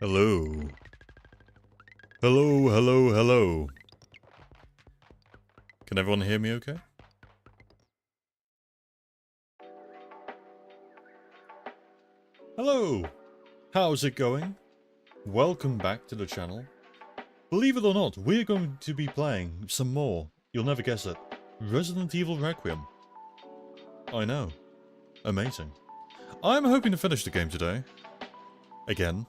Hello. Hello, hello, hello. Can everyone hear me okay? Hello! How's it going? Welcome back to the channel. Believe it or not, we're going to be playing some more, you'll never guess it, Resident Evil Requiem. I know. Amazing. I'm hoping to finish the game today. Again.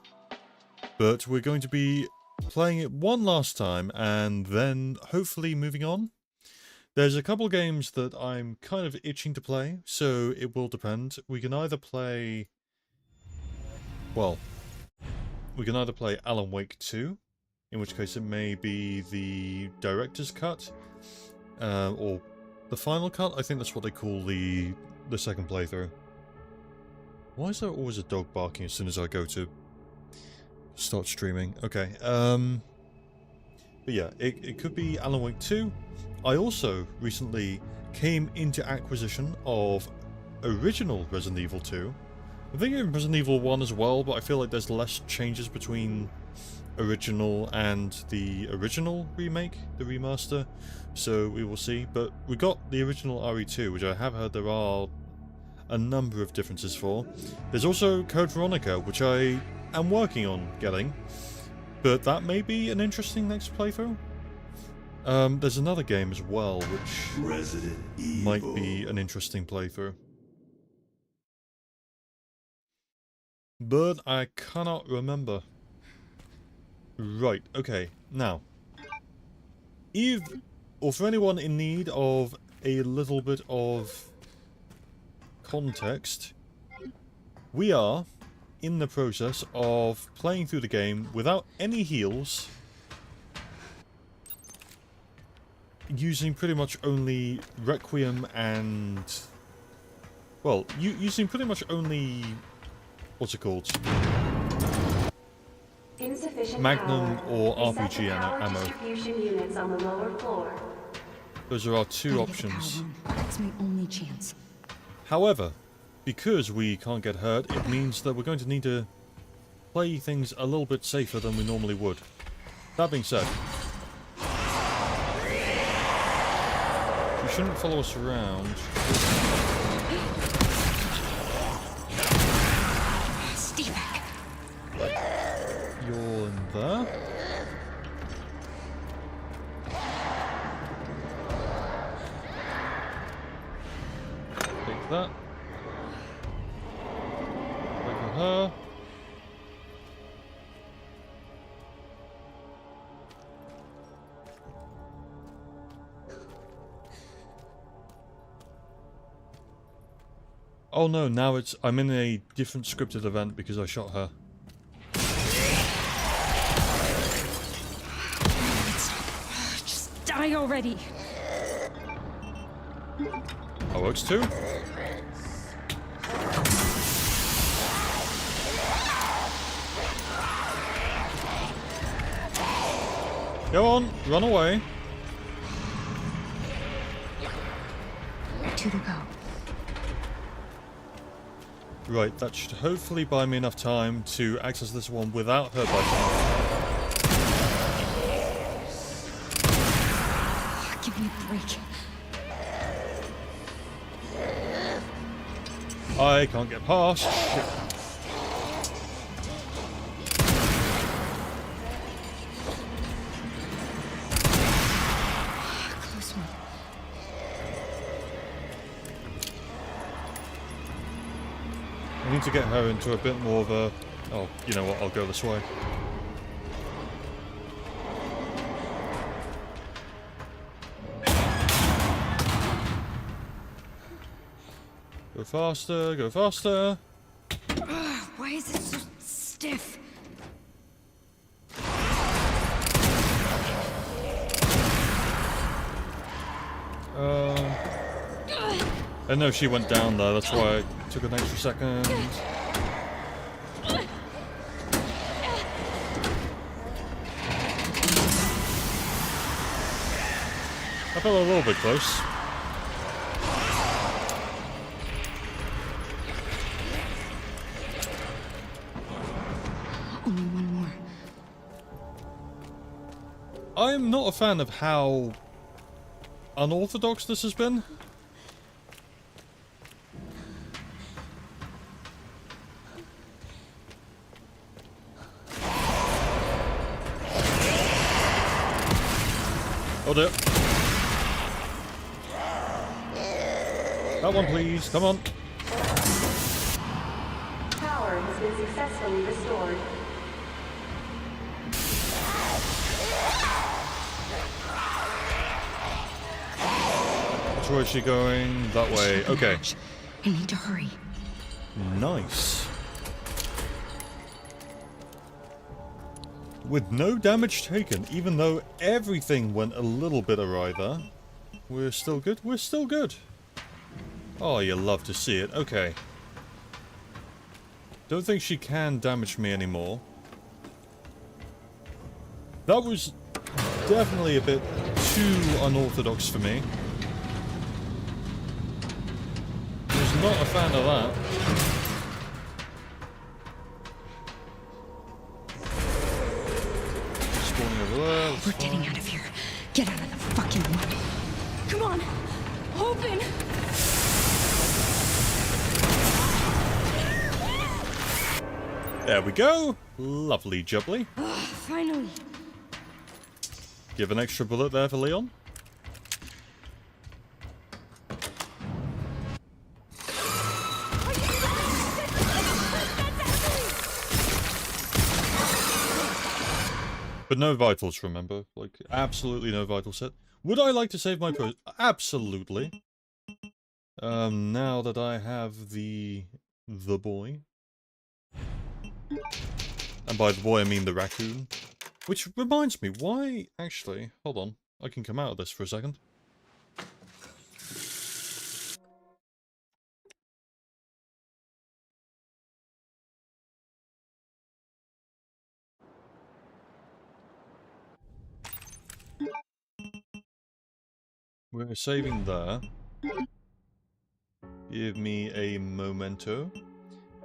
But we're going to be playing it one last time and then hopefully moving on. There's a couple games that I'm kind of itching to play, so it will depend. We can either play... Well, we can either play Alan Wake 2, in which case it may be the director's cut, or the final cut. I think that's what they call the second playthrough. Why is there always a dog barking as soon as I go to start streaming? Okay, but yeah, it could be Alan Wake 2. I also recently came into acquisition of original Resident Evil 2. I'm thinking Resident Evil 1 as well, but I feel like there's less changes between original and the original remake, the remaster, so we will see. But we got the original RE2, which I have heard there are a number of differences for. There's also Code Veronica, which I am working on getting, but that may be an interesting next playthrough. There's another game as well, which might be an interesting playthrough. But I cannot remember. Right, okay, now. Or for anyone in need of a little bit of context, we are in the process of playing through the game without any heals, using pretty much only Requiem and... well, using pretty much only... what's it called? Magnum or RPG ammo. Units on the lower floor. Those are our two options. That's my only chance. However, because we can't get hurt, it means that we're going to need to play things a little bit safer than we normally would. That being said, you shouldn't follow us around. Stay back. You're in there. Take that. Wait for her. Oh no, now I'm in a different scripted event because I shot her. Just die already. That works too. Go on, run away. Two to go. Right, that should hopefully buy me enough time to access this one without her biting. Give me a break. I can't get past. Shit. Close one. I need to get her into a bit more of a... oh, you know what, I'll go this way. Go faster, go faster. Why is it so stiff? I know she went down there, that's why it took an extra second. I felt a little bit close. Only one more. I'm not a fan of how unorthodox this has been. Oh dear. That one, please. Come on. Power has been successfully restored. Which way is she going? That way. Okay. I need to hurry. Nice. With no damage taken, even though everything went a little bit awry there. We're still good? We're still good. Oh, you love to see it. Okay. Don't think she can damage me anymore. That was definitely a bit too unorthodox for me. Was not a fan of that. Spawning over there. We're getting out of here. Get out of the fucking way. Come on. Open. There we go. Lovely jubbly. Finally. Give an extra bullet there for Leon. But no vitals, remember? Like, absolutely no vital set. Would I like to save my pro? Absolutely. Now that I have the boy. And by the boy, I mean the raccoon. Which reminds me, why... Actually, hold on. I can come out of this for a second. We're saving there. Give me a memento.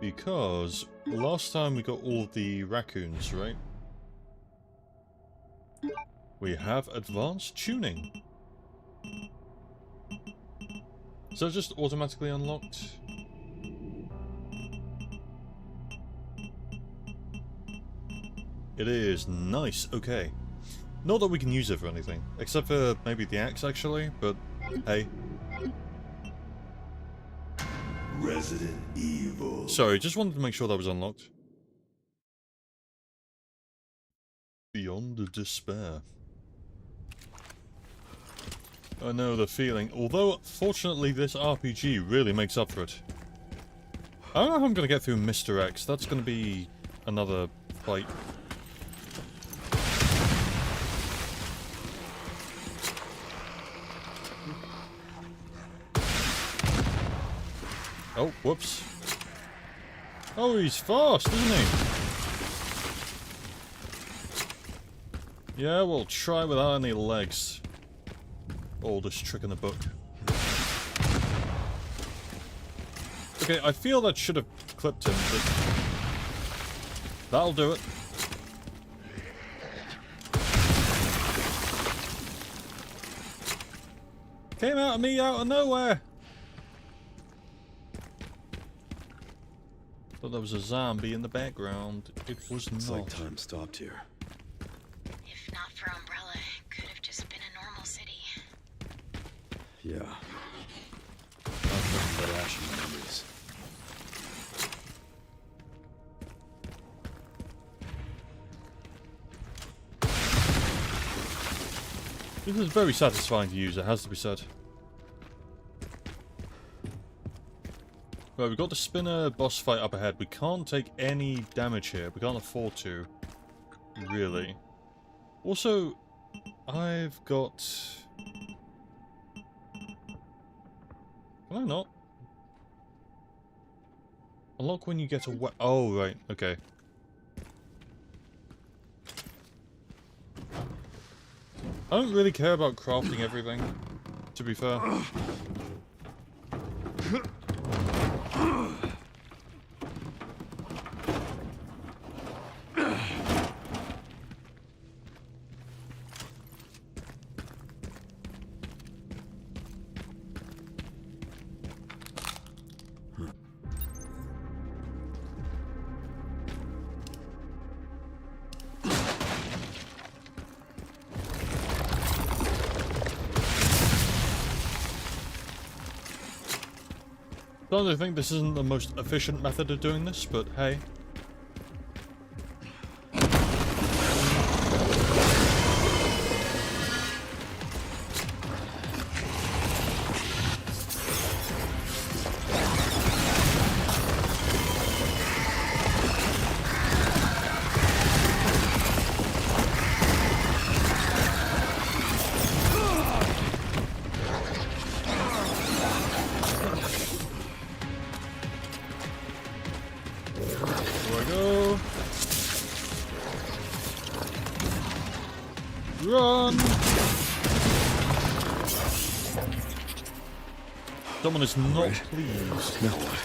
Because last time we got all the raccoons, right? We have advanced tuning. Is that just automatically unlocked? It is. Nice. Okay. Not that we can use it for anything. Except for maybe the axe, actually. But, hey. Resident Evil. Sorry, just wanted to make sure that was unlocked. Beyond Despair. I know the feeling. Although, fortunately, this RPG really makes up for it. I don't know how I'm going to get through Mr. X. That's going to be another fight. Oh, whoops. Oh, he's fast, isn't he? Yeah, we'll try without any legs. Oldest trick in the book. Okay, I feel that should have clipped him, but... that'll do it. Came out of me out of nowhere! Thought there was a zombie in the background. It was It's not. like time stopped here. If not for Umbrella, it could have just been a normal city. Yeah. Nothing but ashy memories. This is very satisfying to use, it has to be said. Right, we've got the spinner boss fight up ahead. We can't take any damage here. We can't afford to. Really. Also, I've got... Can I not? Unlock when you get a we- oh, right. Okay. I don't really care about crafting everything, to be fair. Don't I think this isn't the most efficient method of doing this, but hey. Run! Someone is not pleased. Now what?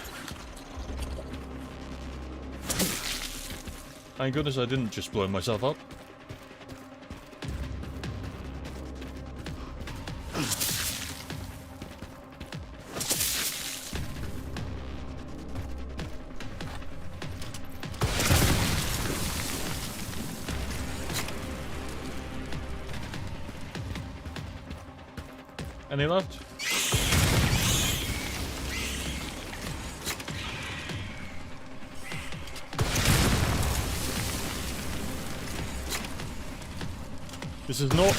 Thank goodness I didn't just blow myself up. Any left? This is not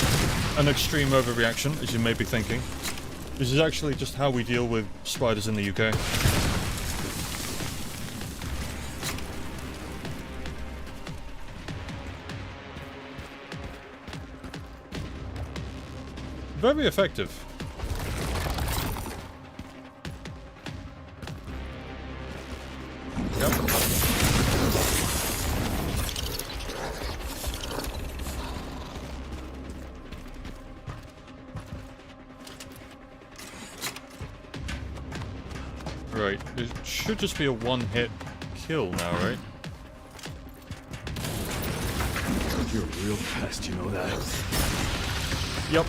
an extreme overreaction, as you may be thinking. This is actually just how we deal with spiders in the UK. Very effective. Yep. Right, it should just be a one-hit kill now, right? You're a real pest, you know that? Yep.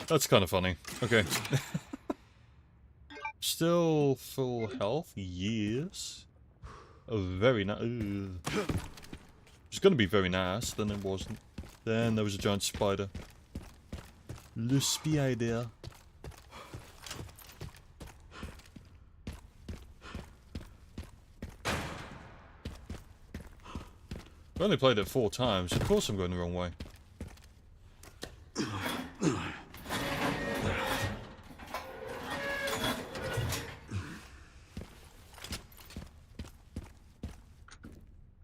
That's kind of funny. Okay. Still full health? Yes. Oh, very nice. It's gonna be very nice, then it wasn't. Then there was a giant spider. Le spider. I've only played it 4 times, of course I'm going the wrong way.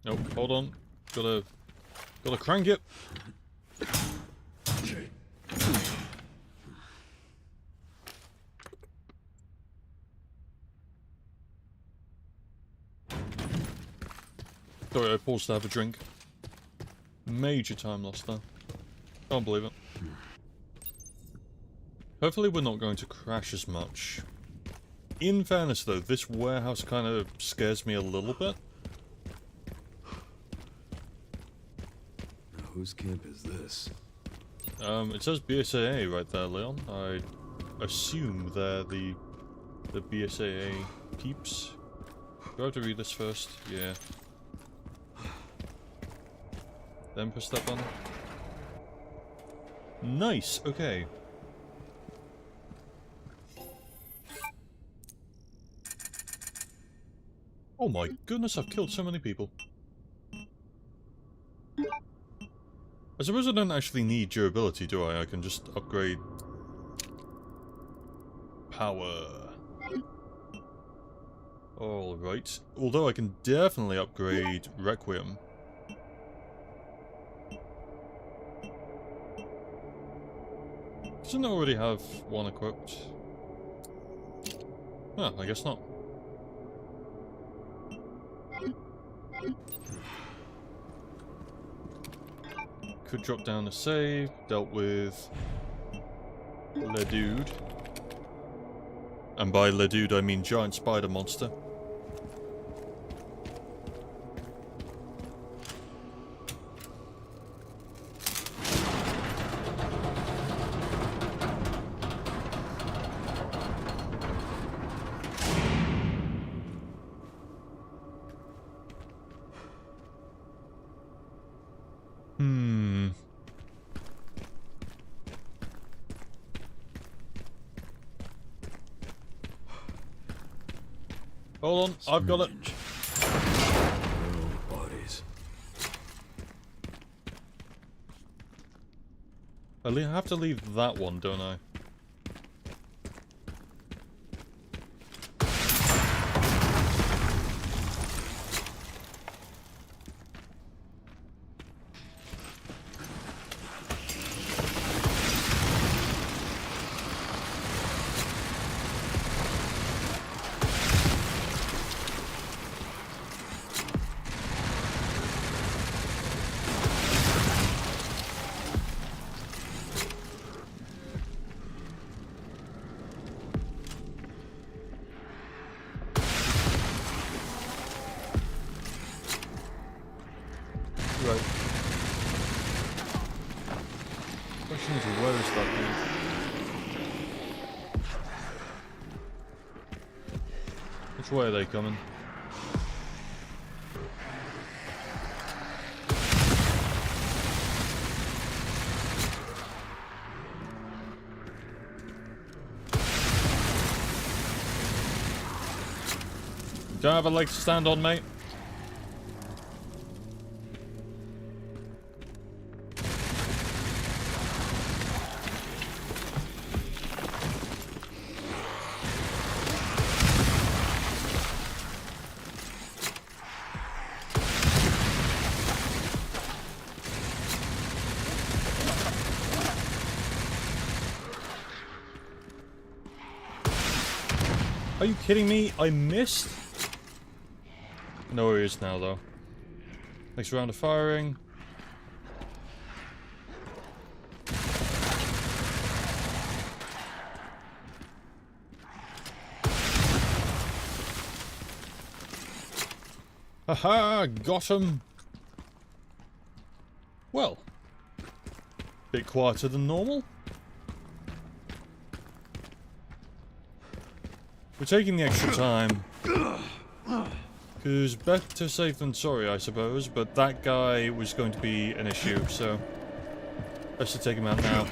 Nope, hold on. Gotta crank it. Okay. Sorry, I paused to have a drink. Major time lost there. Can't believe it. Hopefully we're not going to crash as much. In fairness though, this warehouse kind of scares me a little bit. Now, whose camp is this? It says BSAA right there, Leon. I assume they're the BSAA peeps. Do I have to read this first? Yeah. Then press that button. Nice, okay. Oh my goodness, I've killed so many people. I suppose I don't actually need durability, do I? I can just upgrade power. Alright. Although I can definitely upgrade Requiem. Doesn't it already have one equipped? Huh, I guess not. Could drop down a save, dealt with Le Dude. And by Le Dude I mean giant spider monster. Hold on, I've got it. Syringe. No bodies. I have to leave that one, don't I? Right. Question is, where is that dude? Which way are they coming? Don't have a leg to stand on, mate. Are you kidding me? I missed? No worries now, though. Next round of firing. Haha, got him. Well, bit quieter than normal. We're taking the extra time. Because better safe than sorry, I suppose, but that guy was going to be an issue, so let's just take him out now.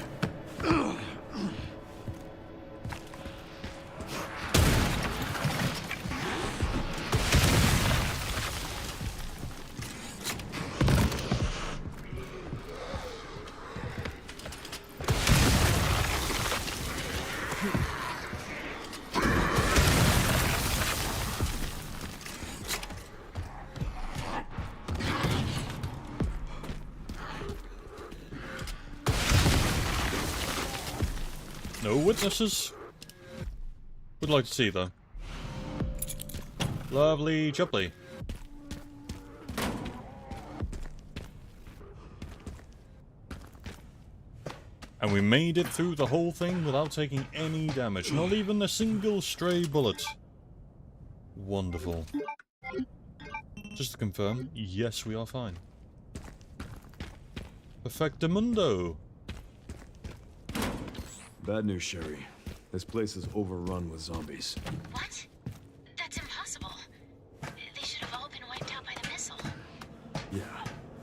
No witnesses. Would like to see though. Lovely jubbly. And we made it through the whole thing without taking any damage. Not even a single stray bullet. Wonderful. Just to confirm, yes, we are fine. Perfectamundo. Bad news, Sherry. This place is overrun with zombies. What? That's impossible. They should have all been wiped out by the missile. Yeah,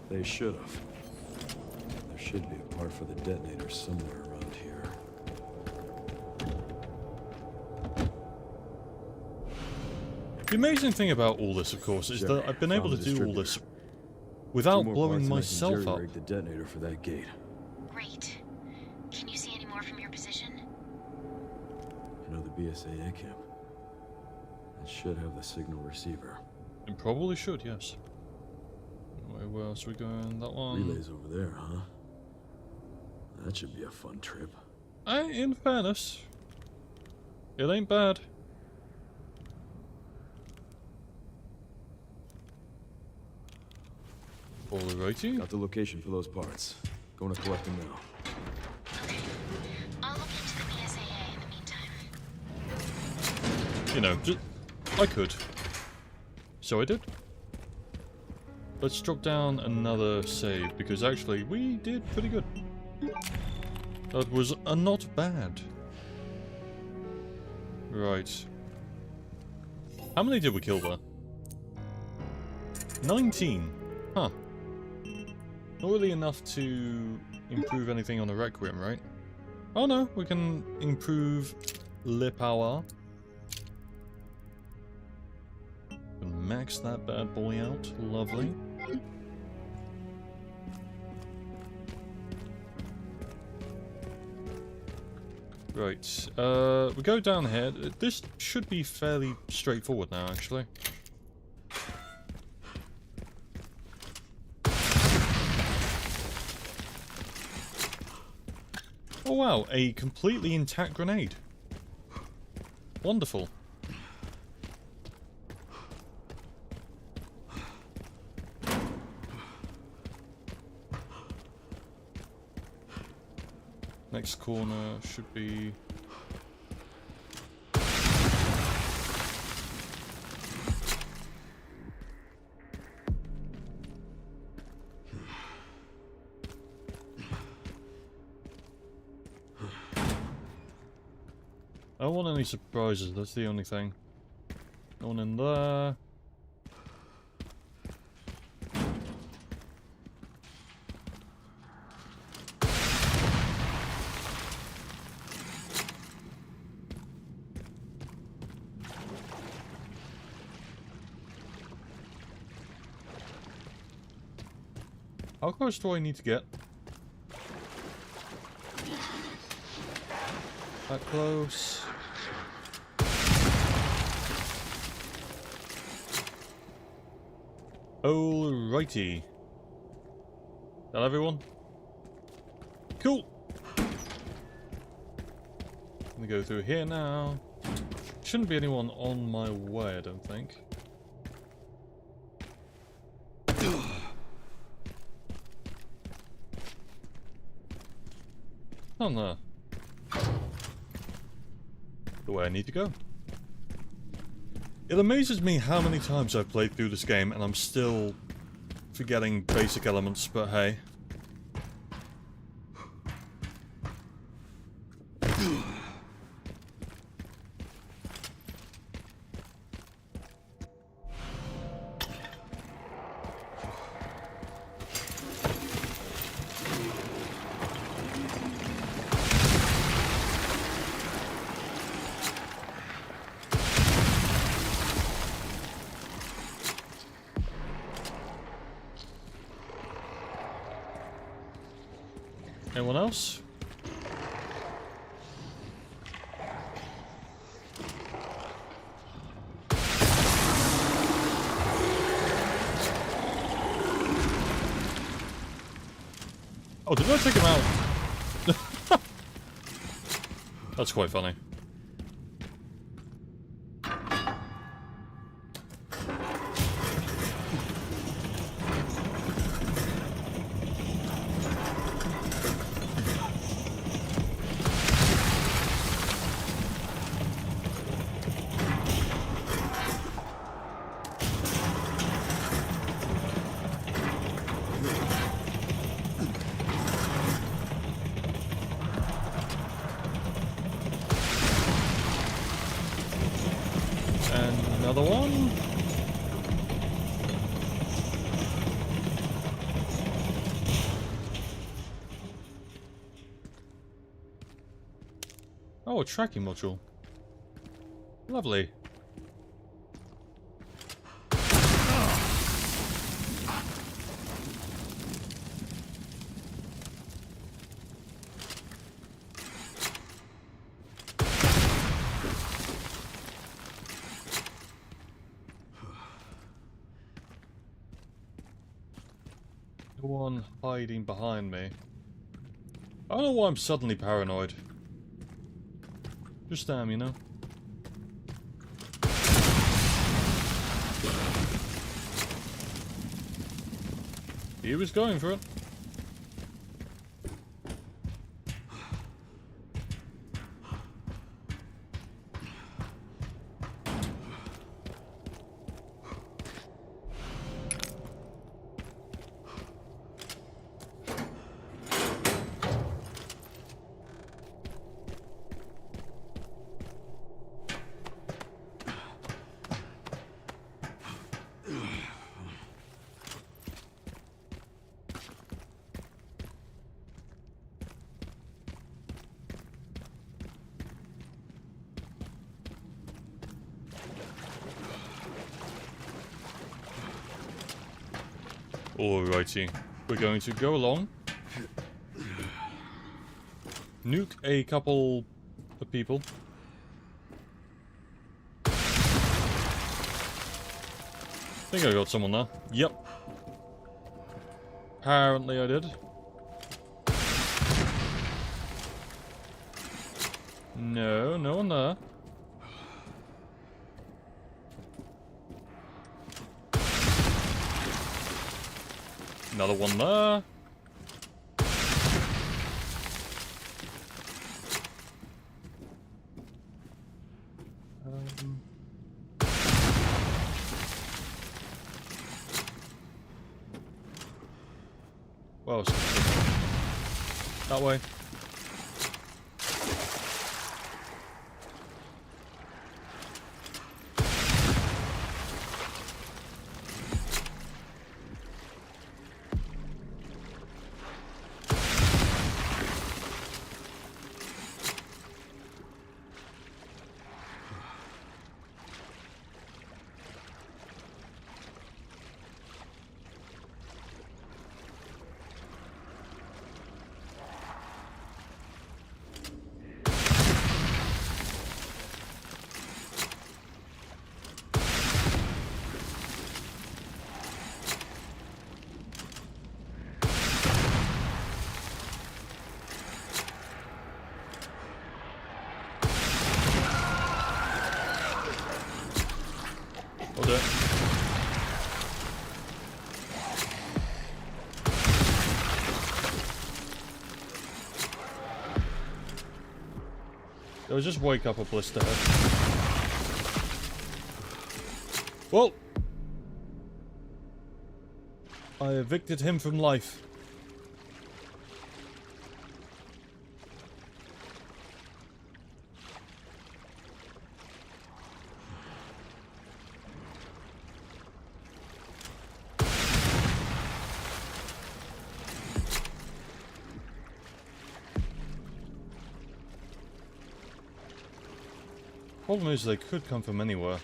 they should have. There should be a part for the detonator somewhere around here. The amazing thing about all this, of course, is that I've been able to do all this without blowing myself up. The detonator for that gate. Great. Can you see any more from your position? You know the BSAA camp? It should have the signal receiver. It probably should, yes. Where else are we going? That one? Relays over there, huh? That should be a fun trip. In fairness, it ain't bad. Alrighty. Got the location for those parts. Going to collect them now. Okay. I'll look into the BSAA in the meantime. You know, I could. So I did. Let's drop down another save, because actually, we did pretty good. That was not bad. Right. How many did we kill there? 19. Huh. Not really enough to improve anything on the Requiem, right? Oh no, we can improve Le Power. max that bad boy out. Lovely. Right, we go down here. This should be fairly straightforward now, actually. Oh wow, a completely intact grenade. Wonderful. Next corner should be... I don't want any surprises, that's the only thing. No one in there. How close do I need to get? That close. Alrighty. That everyone? Cool. Let me go through here now. Shouldn't be anyone on my way, I don't think. On there. The way I need to go. It amazes me how many times I've played through this game and I'm still forgetting basic elements, but hey. Anyone else? Oh, did I take him out? That's quite funny. Another one. Oh, a tracking module. Lovely. No one hiding behind me. I don't know why I'm suddenly paranoid. Just you know. He was going for it. Alrighty. We're going to go along. Nuke a couple of people. I think I got someone there. Yep. Apparently I did. No, no one there. Another one there. Well, that way. Hold it. It was just wake up a blister head. Well, I evicted him from life. Problem is, they could come from anywhere.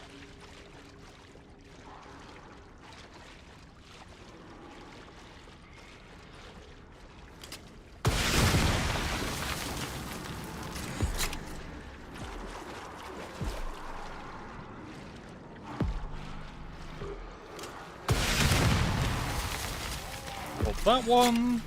Got that one.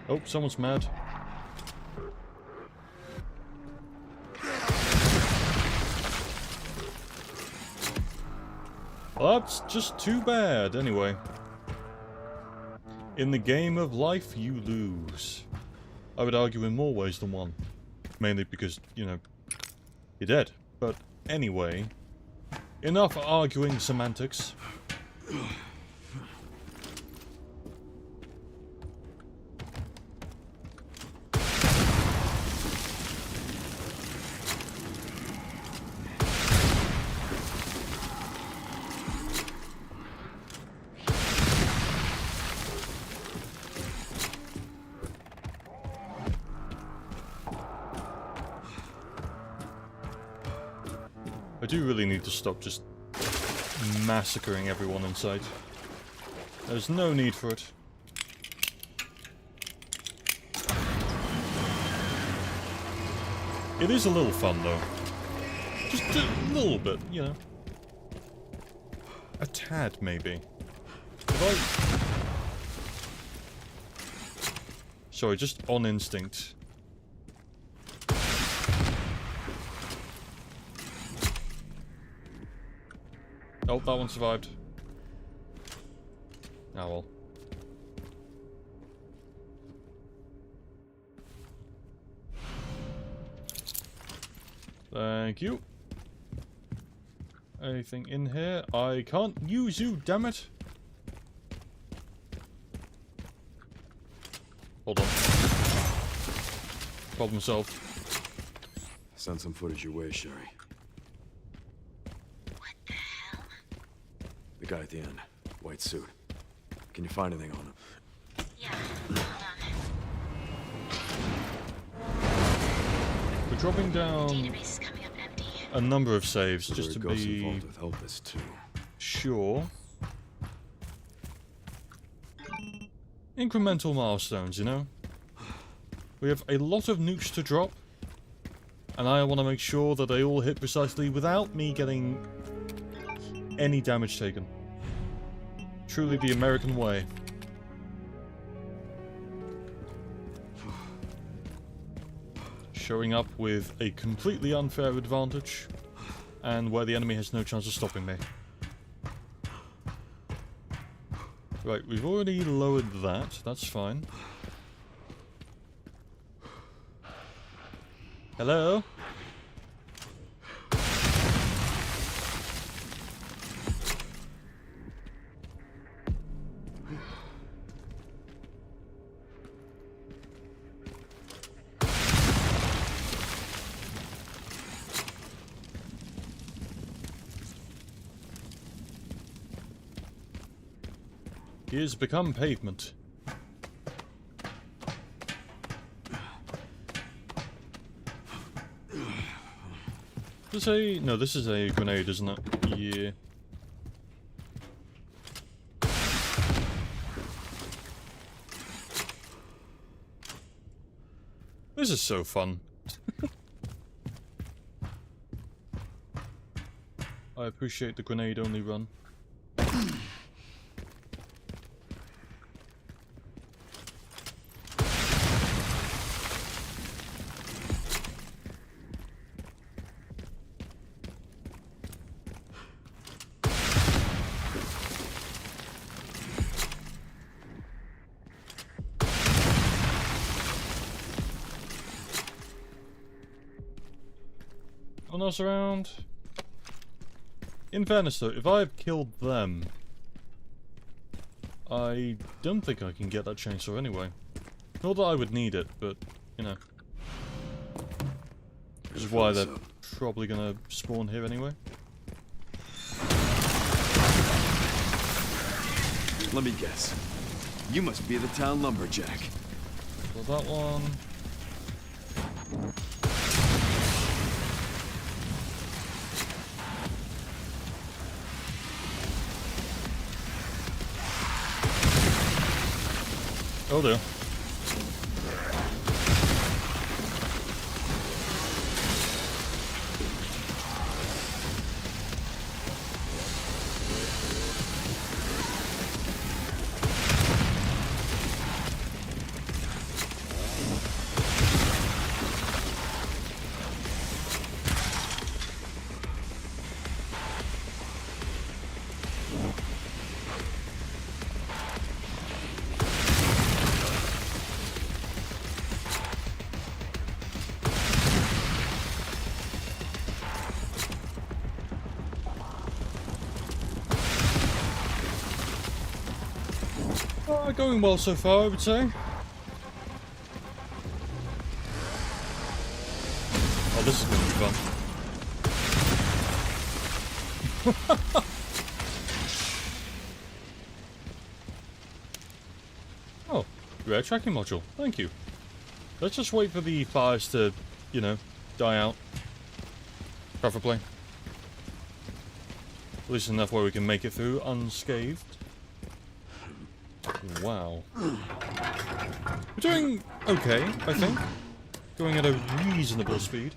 Oh, someone's mad. Well, that's just too bad, anyway. In the game of life, you lose. I would argue in more ways than one. Mainly because, you know, you're dead. But anyway, enough arguing semantics. I do really need to stop just massacring everyone in sight. There's no need for it. It is a little fun though. Just a little bit, you know. A tad, maybe. Sorry, just on instinct. Oh, that one survived. Ah, well. Thank you. Anything in here? I can't use you, damn it. Hold on. Problem solved. Send some footage your way, Sherry. What the hell? The guy at the end. White suit. Can you find anything on him? Yeah, hold on. We're dropping down Database is coming up empty. a number of saves So just to there are ghosts be involved with Elvis too. sure. Incremental milestones, you know? We have a lot of nukes to drop, and I want to make sure that they all hit precisely without me getting any damage taken. Truly the American way. Showing up with a completely unfair advantage, and where the enemy has no chance of stopping me. Right, we've already lowered that, that's fine. Hello? He has become pavement. This a... no, this is a grenade, isn't it? Yeah. This is so fun. I appreciate the grenade-only run. Anyone else around? In fairness though, if I've killed them, I don't think I can get that chainsaw anyway. Not that I would need it, but, you know. Which is why they're probably gonna spawn here anyway. Let me guess. You must be the town lumberjack. So that one. Oh dear. Going well so far, I would say. Oh, this is going to be fun. Oh, rare tracking module. Thank you. Let's just wait for the fires to, you know, die out. Preferably. At least enough where we can make it through unscathed. Wow. We're doing okay, I think. Going at a reasonable speed.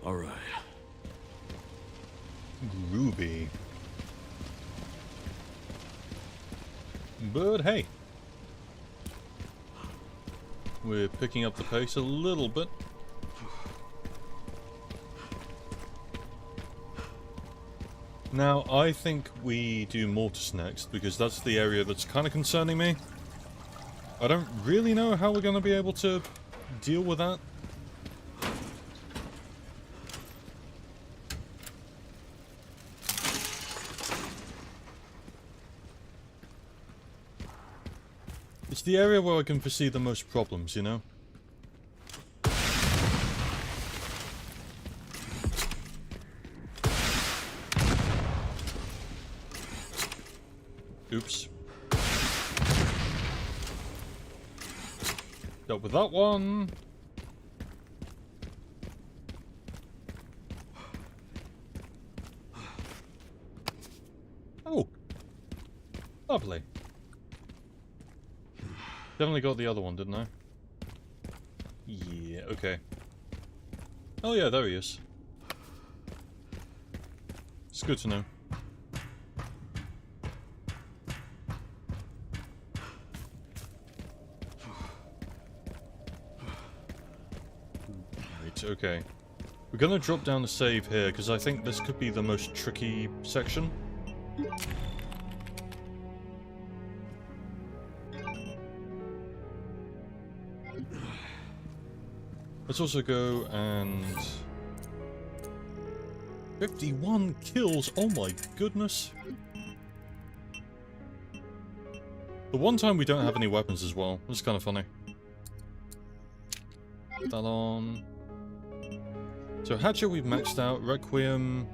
All right. Ruby. But hey. We're picking up the pace a little bit. Now, I think we do Mortis next, because that's the area that's kind of concerning me. I don't really know how we're going to be able to deal with that. the area where I can foresee the most problems, you know? Oops. Dealt with that one. Oh. Lovely. Definitely got the other one, didn't I? Yeah, okay. Oh yeah, there he is. It's good to know. Right, okay. We're gonna drop down the save here, because I think this could be the most tricky section. Let's also go and... 51 kills! Oh my goodness! The one time we don't have any weapons as well. That's kind of funny. Put that on. So Hatchet we've maxed out. Requiem...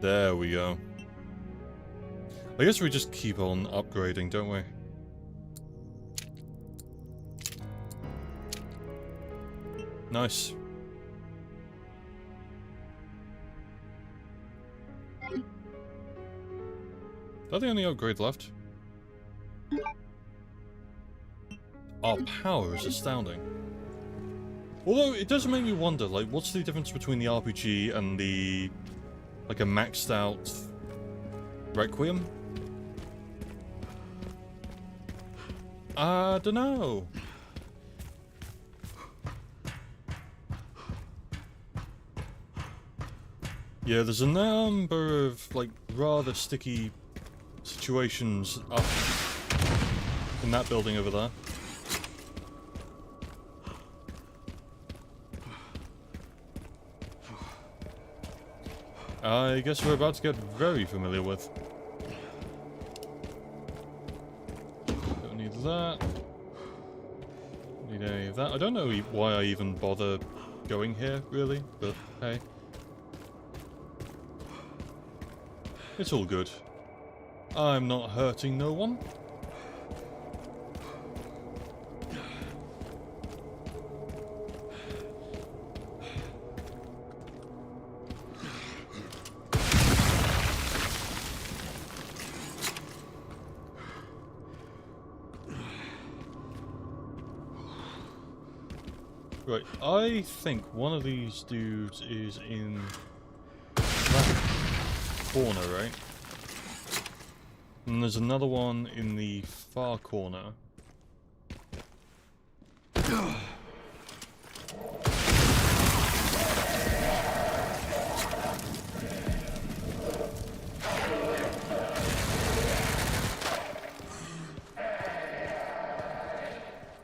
There we go. I guess we just keep on upgrading, don't we? Nice. Is that the only upgrade left? Our power is astounding. Although, it does make me wonder, like, what's the difference between the RPG and the... like, a maxed out... Requiem? I don't know. Yeah, there's a number of, like, rather sticky situations up in that building over there. I guess we're about to get very familiar with. Don't need that. Don't need any of that. I don't know why I even bother going here, really, but hey. It's all good. I'm not hurting no one. Right, I think one of these dudes is in that corner, right? And there's another one in the far corner.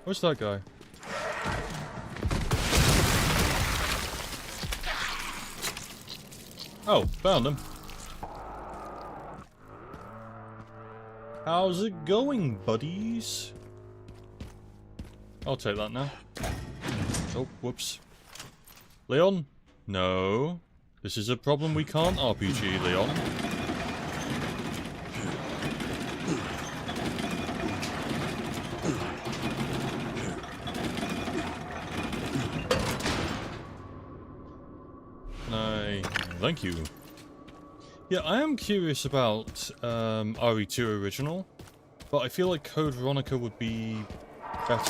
Where's that guy? Oh, found him. How's it going, buddies? I'll take that now. Oh, whoops. Leon? No. This is a problem we can't RPG, Leon. Thank you. Yeah, I am curious about RE2 Original, but I feel like Code Veronica would be better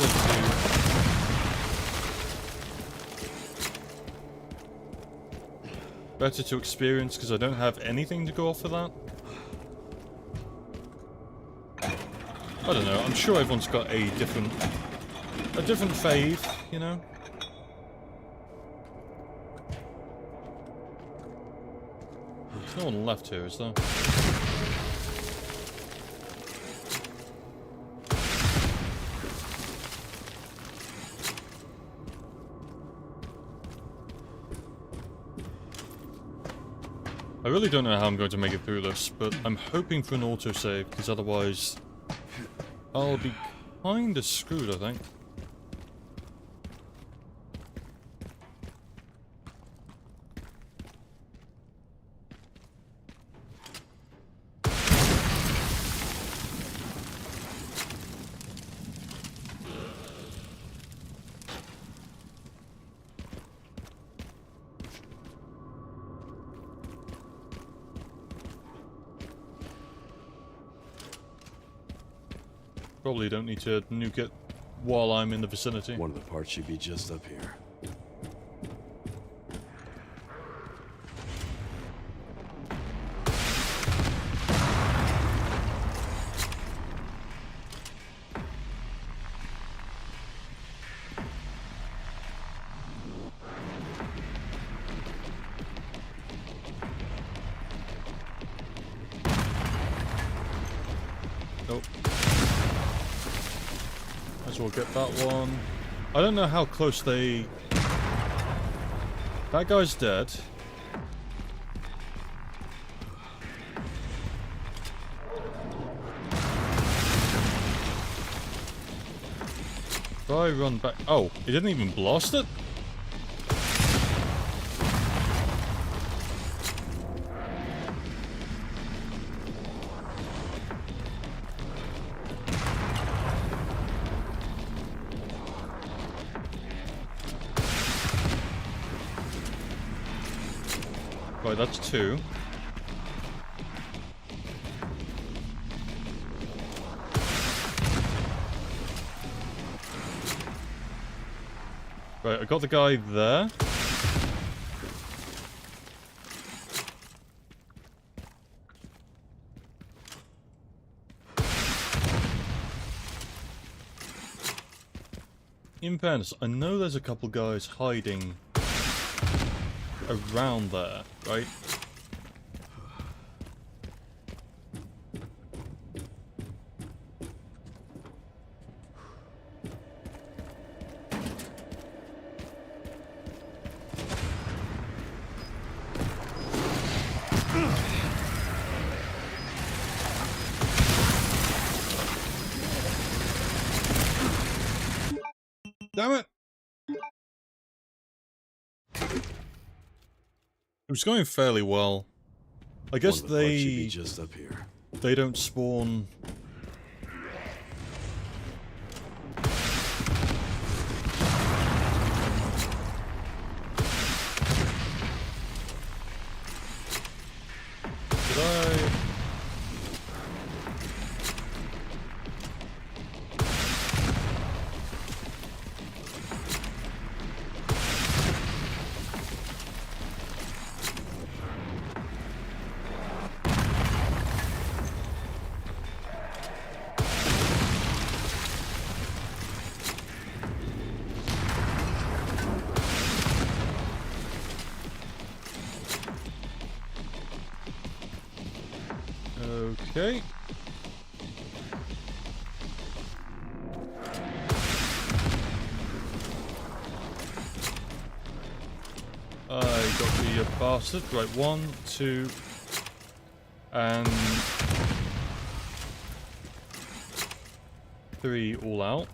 to experience because I don't have anything to go off of that. I don't know. I'm sure everyone's got a different fave, you know. There's no one left here, is there? I really don't know how I'm going to make it through this, but I'm hoping for an autosave, because otherwise... I'll be kinda screwed, I think. Probably don't need to nuke it while I'm in the vicinity. One of the parts should be just up here. Nope. Might as well get that one. I don't know how close they... That guy's dead. If I run back... Oh, he didn't even blast it? Right, that's two. Right, I got the guy there. In fairness, I know there's a couple guys hiding around there, right? Damn it! It was going fairly well. I guess One of the parts should be just up here. they don't spawn. Did I? Okay. I got the bastard. Right, 1, 2, and 3 all out.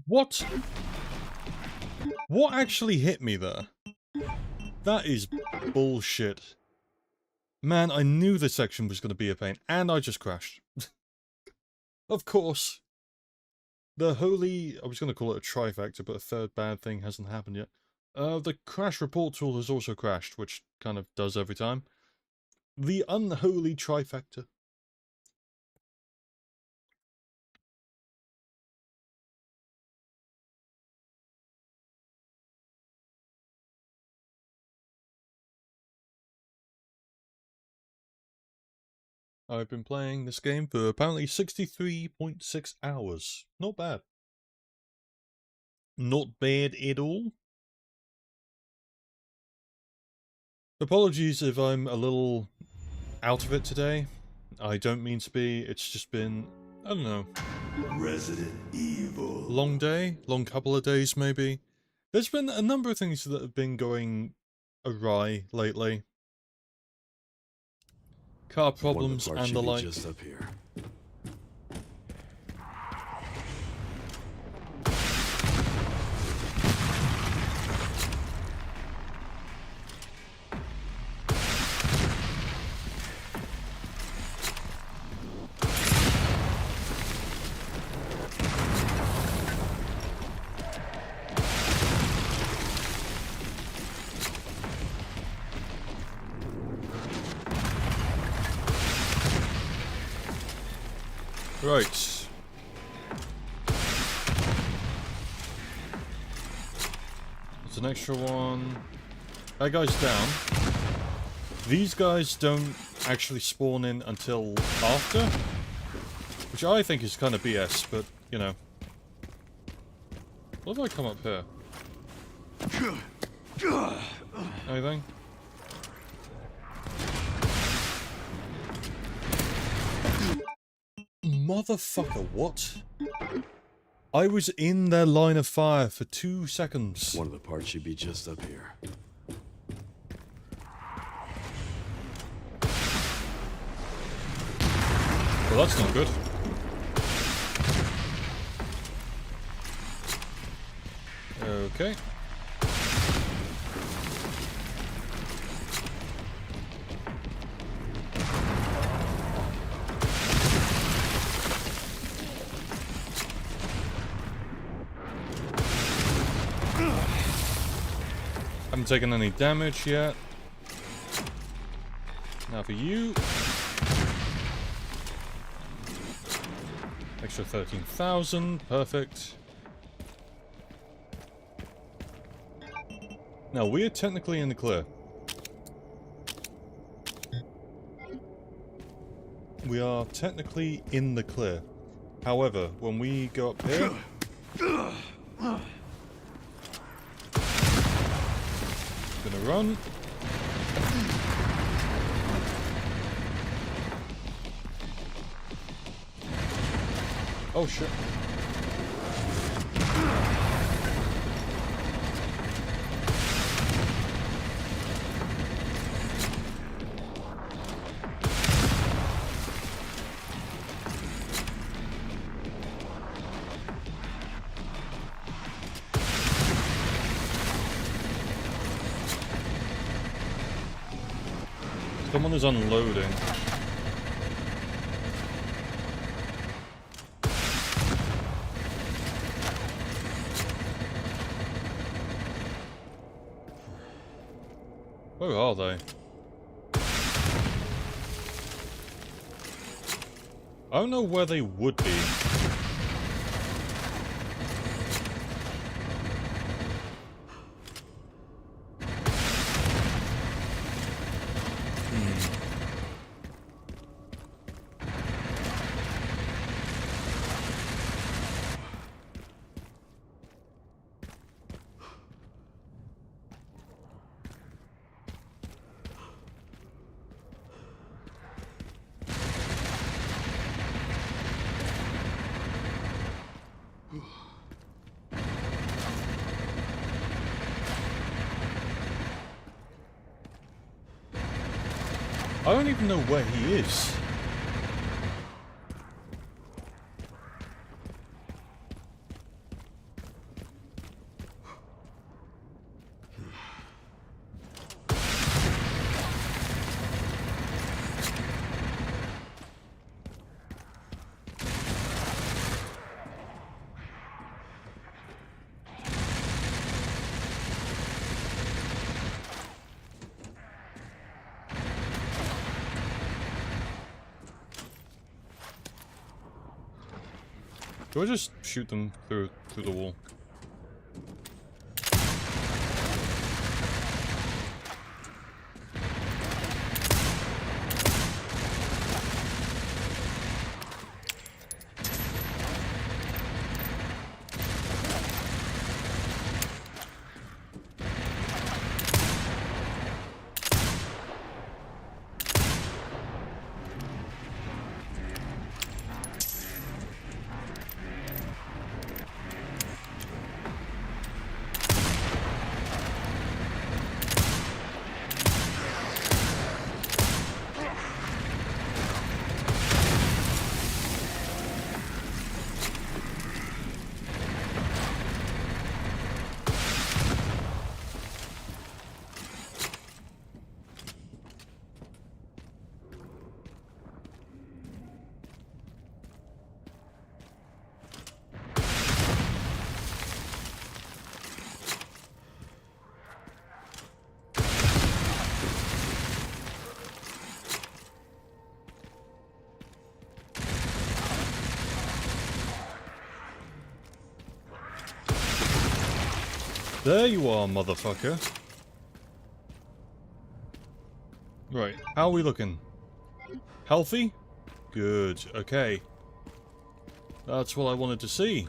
What? What actually hit me there? That is bullshit. Man, I knew this section was going to be a pain, and I just crashed. Of course. The holy... I was going to call it a trifecta, but a third bad thing hasn't happened yet. The crash report tool has also crashed, which kind of does every time. The unholy trifecta. I've been playing this game for apparently 63.6 hours. Not bad. not bad at all. Apologies if I'm a little out of it today. I don't mean to be, it's just been, I don't know. Resident Evil. Long day? Long couple of days, maybe? There's been a number of things that have been going awry lately. Car problems One of and the the parts like. should be just up here. Right. There's an extra one. That guy's down. These guys don't actually spawn in until after, which I think is kind of BS, but, you know. What if I come up here? Anything? Motherfucker, what? I was in their line of fire for 2 seconds. One of the parts should be just up here. Well, that's not good. Okay. Haven't taken any damage yet. Now for you. Extra 13,000. Perfect. Now we're technically in the clear. We are technically in the clear. However, when we go up here... Gonna run. Oh shit. Someone is unloading. Where are they? I don't know where they would be. I don't even know where he is. Do I just shoot them through the wall? There you are, motherfucker. Right, how are we looking? Healthy? Good, okay. That's what I wanted to see.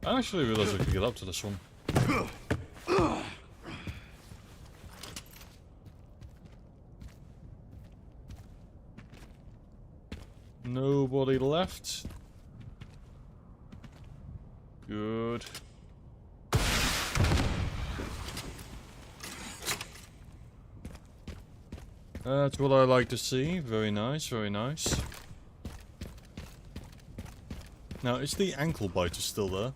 I actually realized I could get up to this one. Nobody left. Good. That's what I like to see. Very nice, very nice. Now, is the ankle biter still there?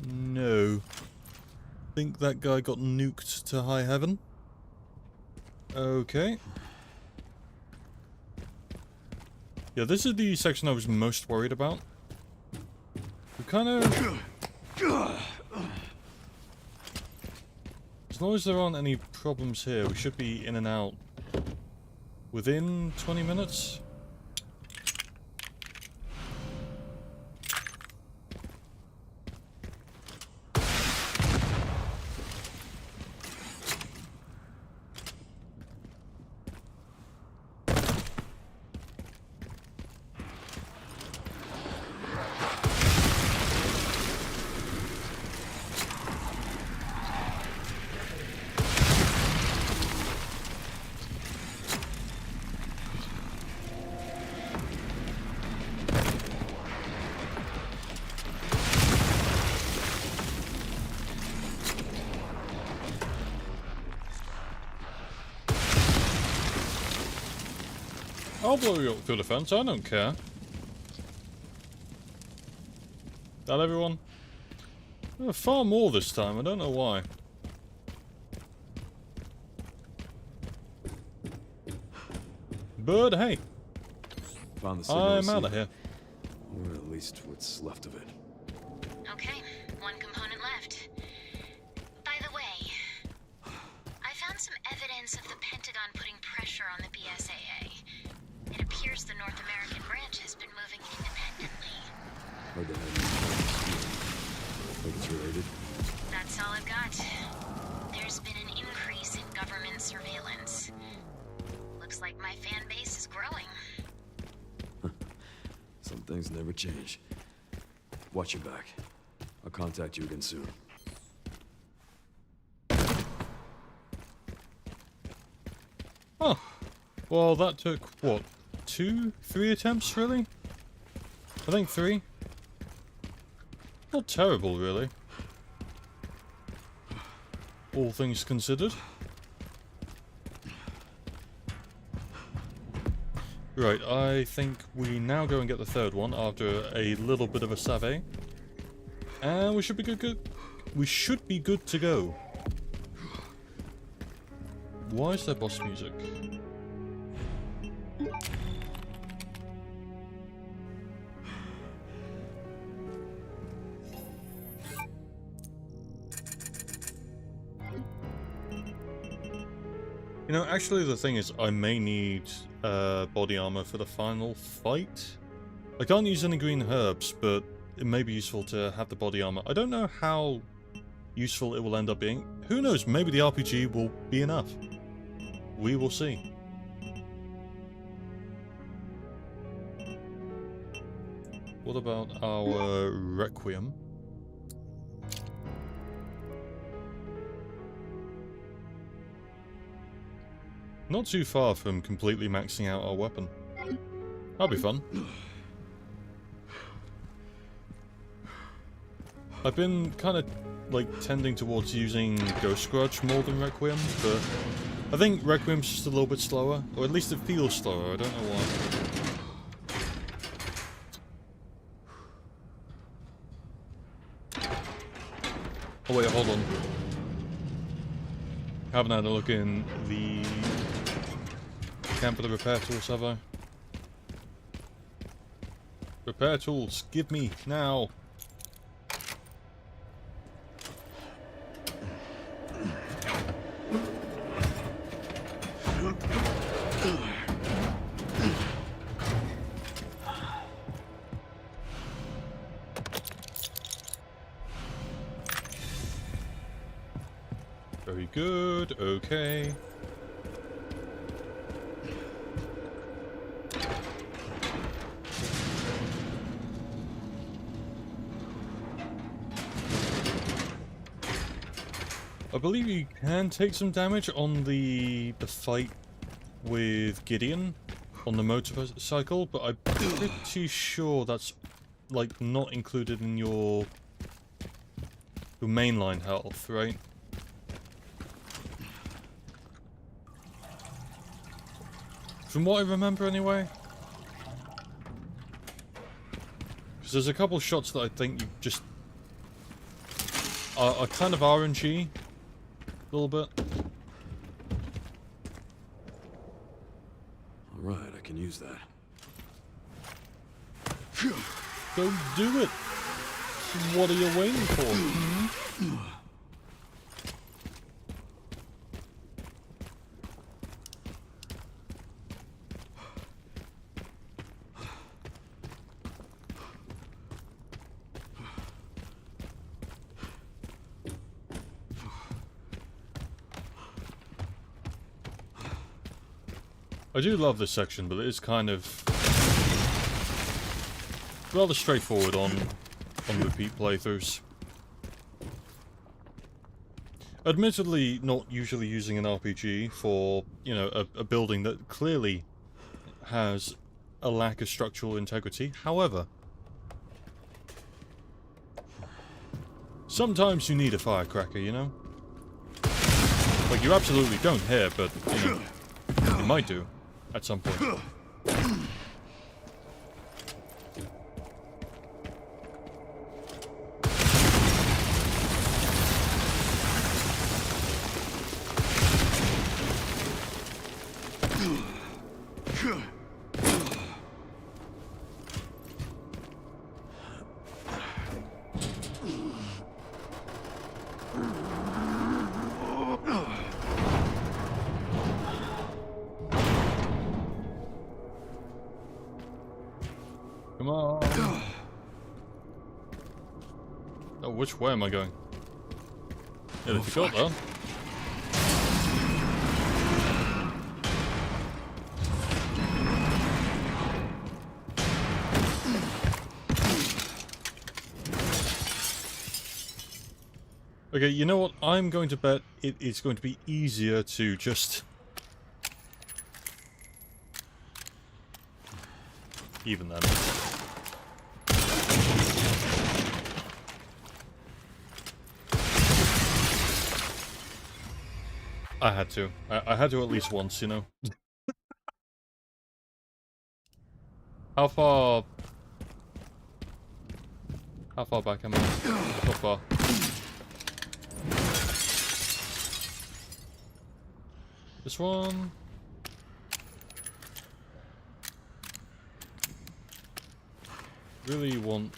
No. Think that guy got nuked to high heaven. Okay. Yeah, this is the section I was most worried about. We kind of... As long as there aren't any problems here, we should be in and out within 20 minutes. I'll blow you up through the fence, I don't care. That everyone? Far more this time, I don't know why. But hey, Found the signal I'm out receiver. of here. Or at least what's left of it. Okay, one component left. By the way, I found some evidence of the Pentagon putting pressure on the BSAA. It appears the North American branch has been moving independently. Hard to have think it's related. That's all I've got. There's been an increase in government surveillance. Looks like my fan base is growing. Some things never change. Watch your back. I'll contact you again soon. Oh. Well, that took, what, 2, 3 attempts, really? I think 3. Not terrible, really. All things considered. Right, I think we now go and get the third one after a little bit of a savvy. And we should be good. We should be good to go. Why is there boss music? You know, actually the thing is, I may need body armor for the final fight. I can't use any green herbs, but it may be useful to have the body armor. I don't know how useful it will end up being. Who knows, maybe the RPG will be enough. We will see. What about our Requiem? Not too far from completely maxing out our weapon. That'll be fun. I've been kind of like tending towards using Ghost Grudge more than Requiem, but I think Requiem's just a little bit slower, or at least it feels slower, I don't know why. Oh wait, hold on. Haven't had a look in the camp for the repair tools, have I? Repair tools, give me now. Very good, okay. I believe you can take some damage on the fight with Gideon on the motorcycle, but I'm pretty sure that's like not included in your mainline health, right? From what I remember anyway. Because there's a couple shots that I think you just are kind of RNG. A little bit. Alright, I can use that. Go do it! What are you waiting for? I do love this section, but it is kind of rather straightforward on repeat playthroughs. Admittedly, not usually using an RPG for, you know, a building that clearly has a lack of structural integrity. However, sometimes you need a firecracker, you know? Like, you absolutely don't here, but, you know, you might do at some point. Come on. Oh, which way am I going? Yeah, if you got that. Okay, you know what? I'm going to bet it is going to be easier to just... even then. I had to. I had to at least once, you know. How far back am I? How far? This one. Really want...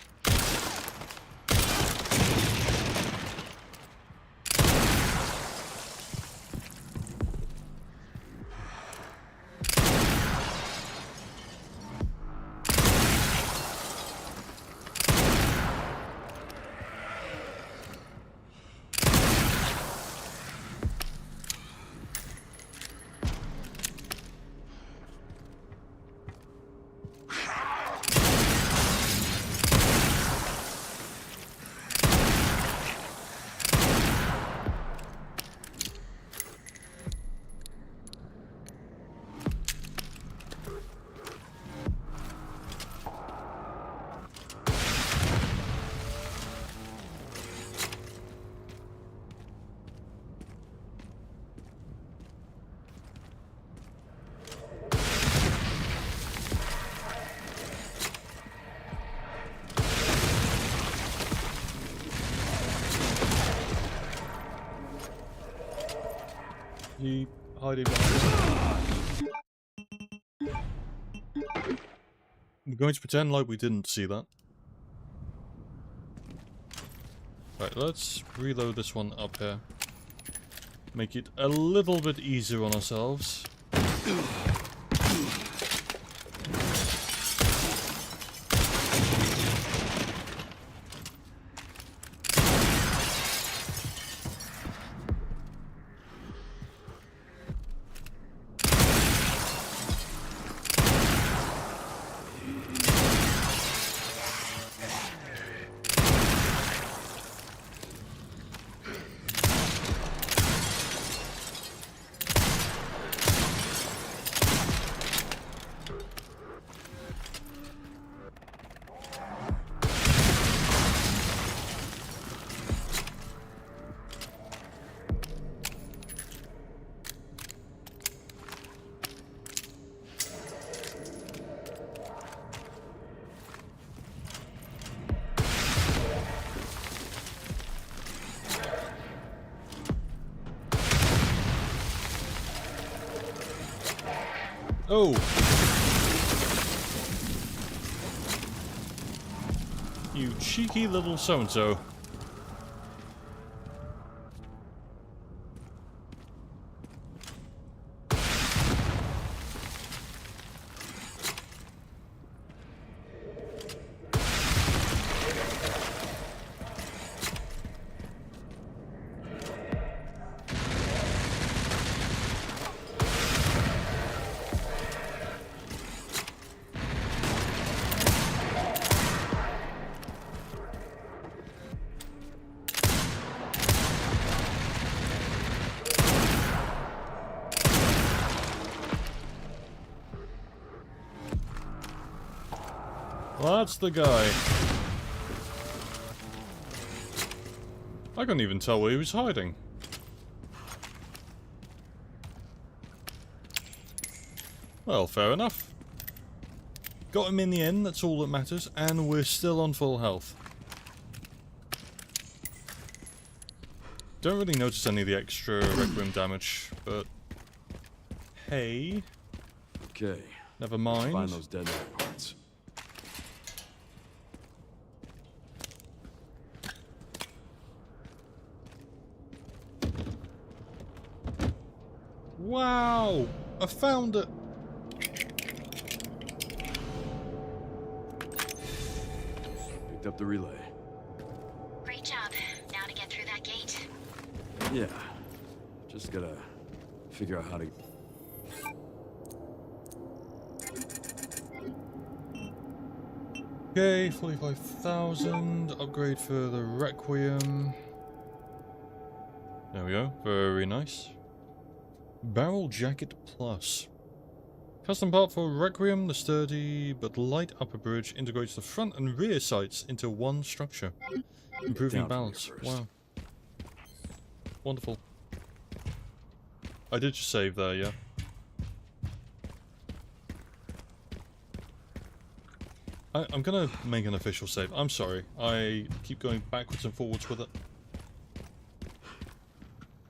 He hiding behind. I'm going to pretend like we didn't see that. Right, let's reload this one up here. Make it a little bit easier on ourselves. Oh! You cheeky little so-and-so. Well, that's the guy. I couldn't even tell where he was hiding. Well, fair enough. Got him in the end, that's all that matters, and we're still on full health. Don't really notice any of the extra Requiem damage, but... hey... Okay. Never mind. Find those detonator parts. Wow! I found it! Picked up the relay. Great job. Now to get through that gate. Yeah. Just gotta figure out how to... Okay, 45,000. Upgrade for the Requiem. There we go. Very nice. Barrel Jacket Plus. Custom part for Requiem. The sturdy but light upper bridge integrates the front and rear sights into one structure, improving Down from balance. here first. Wow. Wonderful. I did just save there, yeah. I'm gonna make an official save. I'm sorry. I keep going backwards and forwards with it.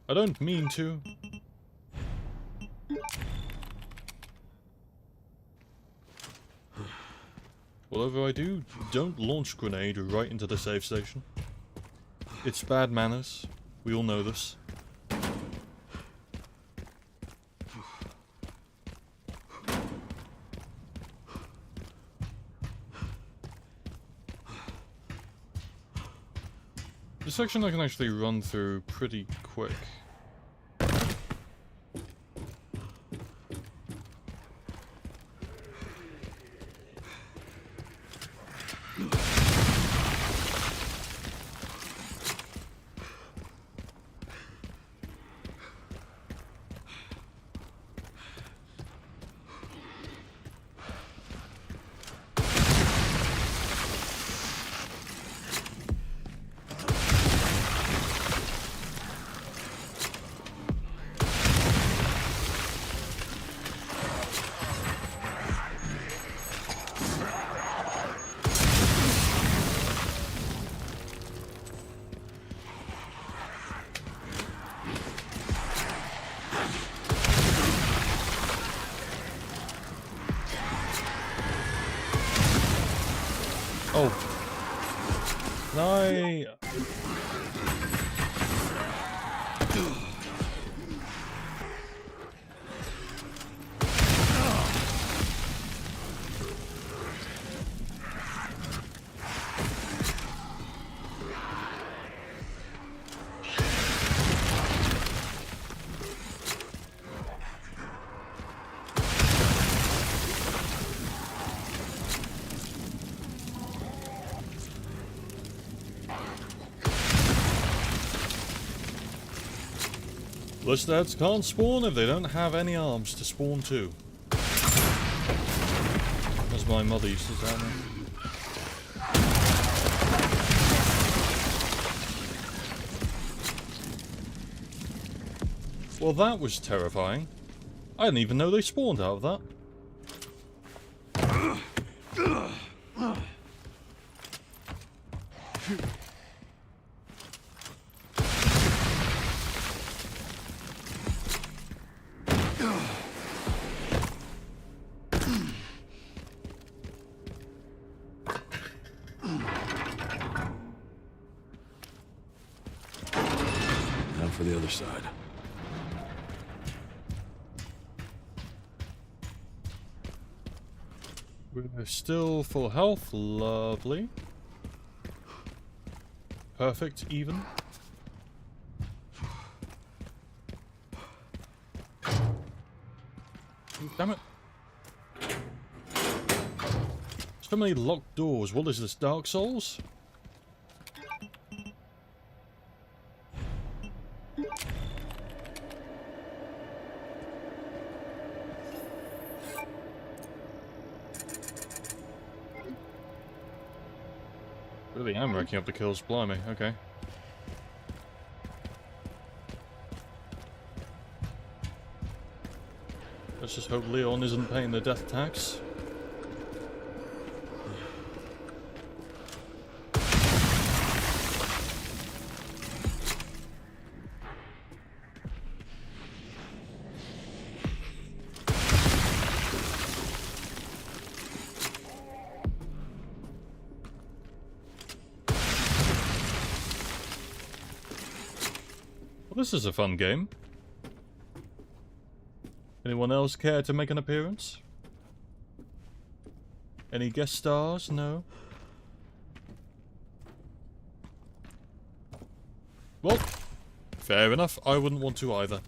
I don't mean to. Whatever I do, don't launch grenade right into the save station. It's bad manners. We all know this. This section I can actually run through pretty quick. Oh. Can I... Listerheads can't spawn if they don't have any arms to spawn to. As my mother used to tell me. Well, that was terrifying. I didn't even know they spawned out of that. Now for the other side. We're still full health. Lovely. Perfect, even. Damn it. So many locked doors. What is this, Dark Souls? Really am racking up the kills, blimey, okay. Let's just hope Leon isn't paying the death tax. Well, this is a fun game. Anyone else care to make an appearance? Any guest stars? No? Well, fair enough. I wouldn't want to either.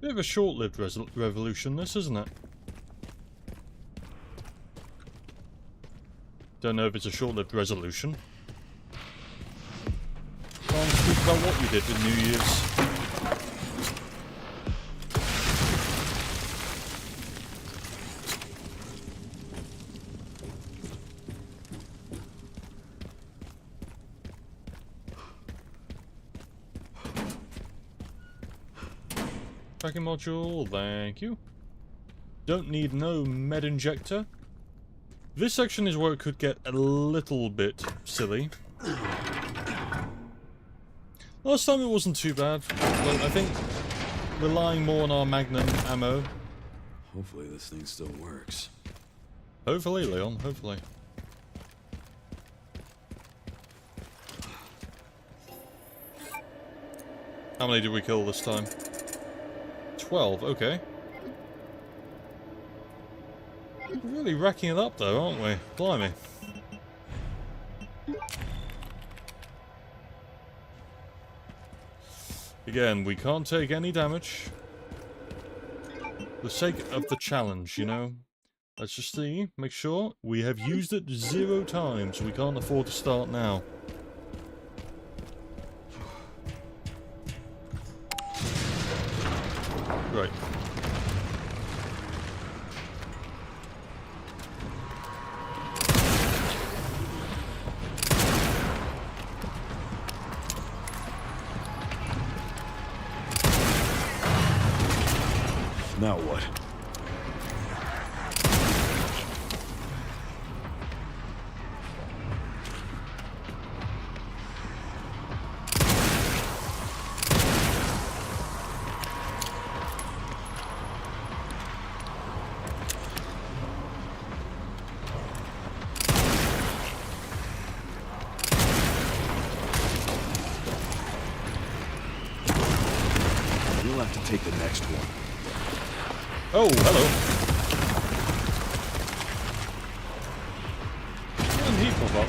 Bit of a short-lived revolution, this, isn't it? Don't know if it's a short-lived resolution. Can't speak about what you did with New Year's. Tracking module, thank you. Don't need no med injector. This section is where it could get a little bit silly. Last time it wasn't too bad, but I think relying more on our Magnum ammo. Hopefully this thing still works. Hopefully, Leon, hopefully. How many did we kill this time? 12, okay. We're really racking it up though, aren't we? Blimey. Again, we can't take any damage. For the sake of the challenge, you know? Let's just see, make sure. We have used it 0 times. We can't afford to start now. Right. Now what? You'll have to take the next one. Oh, hello. And he pop up.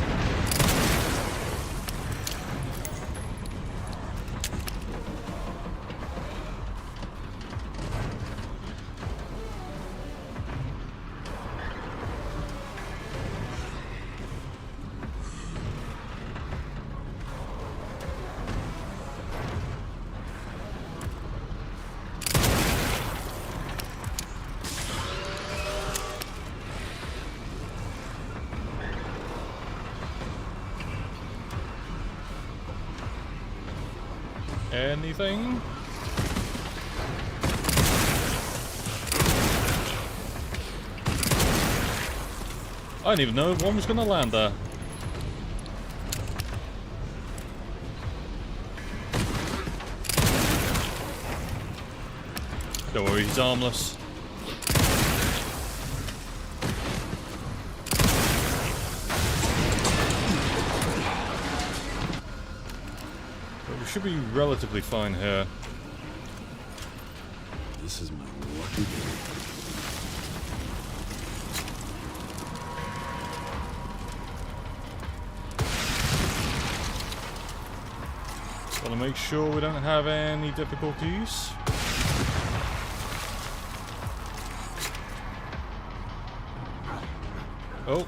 Anything? I didn't even know one was gonna land there. Don't worry, he's harmless. But we should be relatively fine here. This is my lucky day. Gotta make sure we don't have any difficulties. Oh.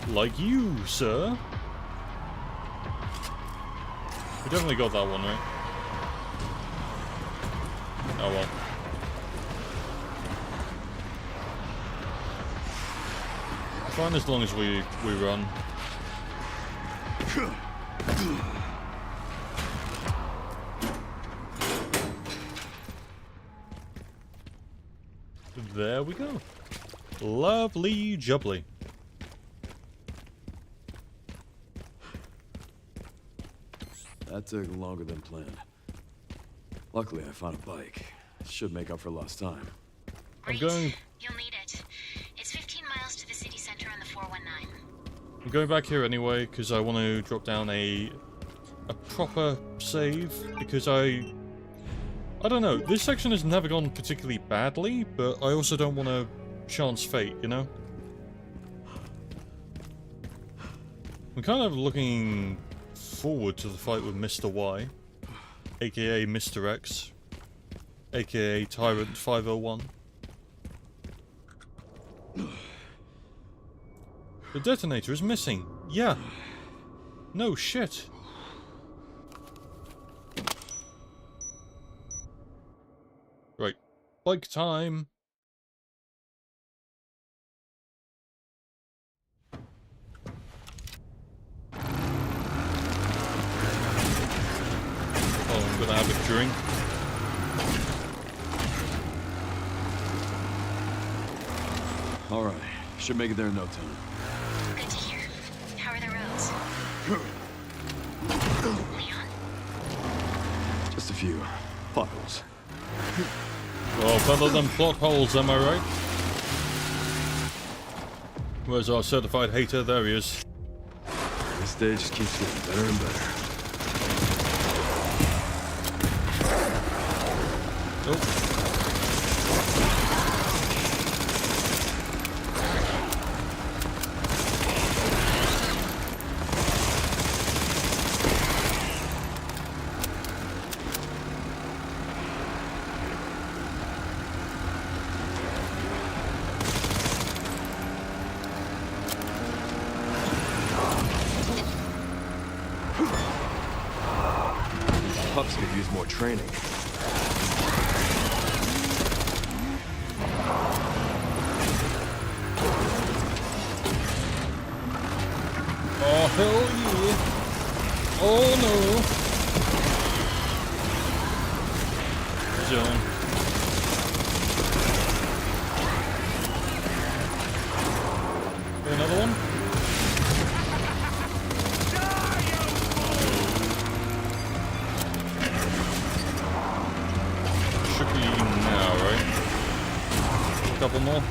Like you, sir. We definitely got that one, right? Oh well. Fine as long as we run. There we go. Lovely jubbly. That took longer than planned. Luckily, I found a bike. Should make up for lost time. I'm Great. going. You'll need it. It's 15 miles to the city center on the 419. I'm going back here anyway because I want to drop down a proper save because I don't know. This section has never gone particularly badly, but I also don't want to chance fate, you know? I'm kind of looking forward to the fight with Mr. Y, aka Mr. X, aka Tyrant 501. The detonator is missing. Yeah. No shit. Right. Bike time. Oh, I'm gonna have a drink. Alright, should make it there in no time. Good to hear. How are the roads? Leon? Just a few potholes. Well, better than plot holes, am I right? Where's our certified hater? There he is. This day just keeps getting better and better. Oh. pups could use more training. Oh, hell yeah. Oh, no. Zone. Another one? Should be now, right? A couple more.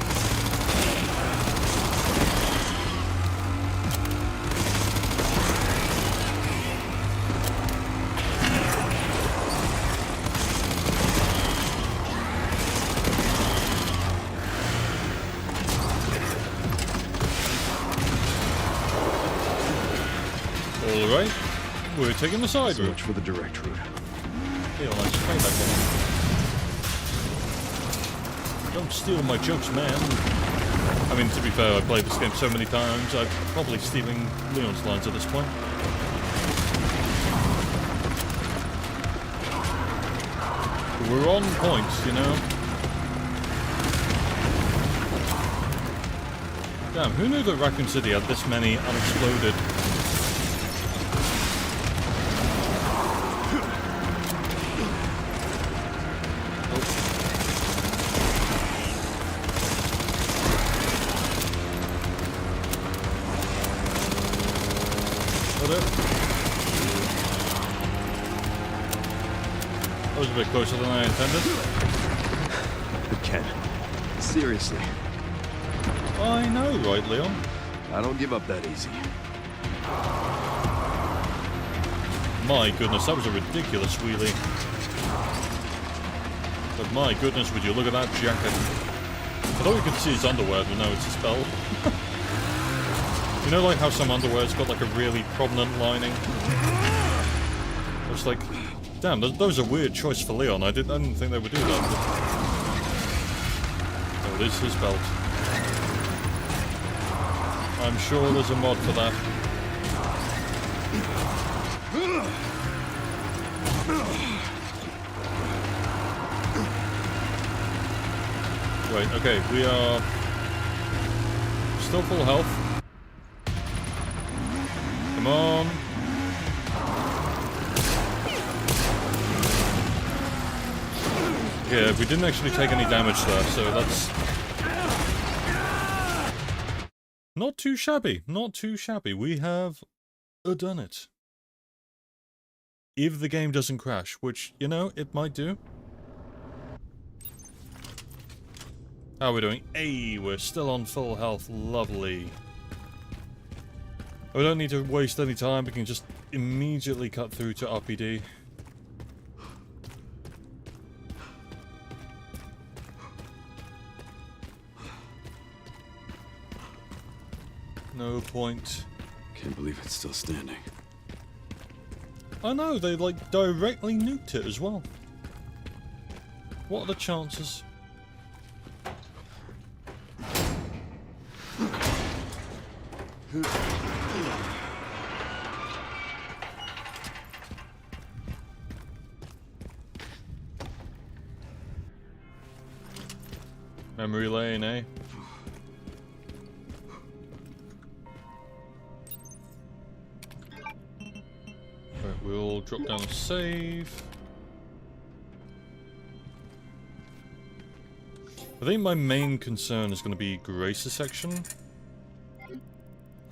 Alright, we're taking the side So route. much for the direct route. Yeah, let's play that one. Don't steal my jokes, man. I mean, to be fair, I've played this game so many times, I'm probably stealing Leon's lines at this point. We're on point, you know? Damn, who knew that Raccoon City had this many unexploded? That was a bit closer than I intended. But Ken, seriously, I know, right, Leon? I don't give up that easy. My goodness, that was a ridiculous wheelie. But my goodness, would you look at that jacket. I thought you could see his underwear, but no, it's his belt. You know, like how some underwear's got like a really prominent lining? I was like, damn, that was a weird choice for Leon. I didn't think they would do that. But... oh, it is his belt. I'm sure there's a mod for that. Right, okay, we are still full health. Come on. Yeah, we didn't actually take any damage there, so that's... not too shabby, not too shabby. We have done it. If the game doesn't crash, which, you know, it might do. How are we doing? Hey, we're still on full health. Lovely. We don't need to waste any time. We can just immediately cut through to RPD. No point. Can't believe it's still standing. I know, they like directly nuked it as well. What are the chances? Memory lane, eh? Right, we'll drop down and save. I think my main concern is going to be Grace's section.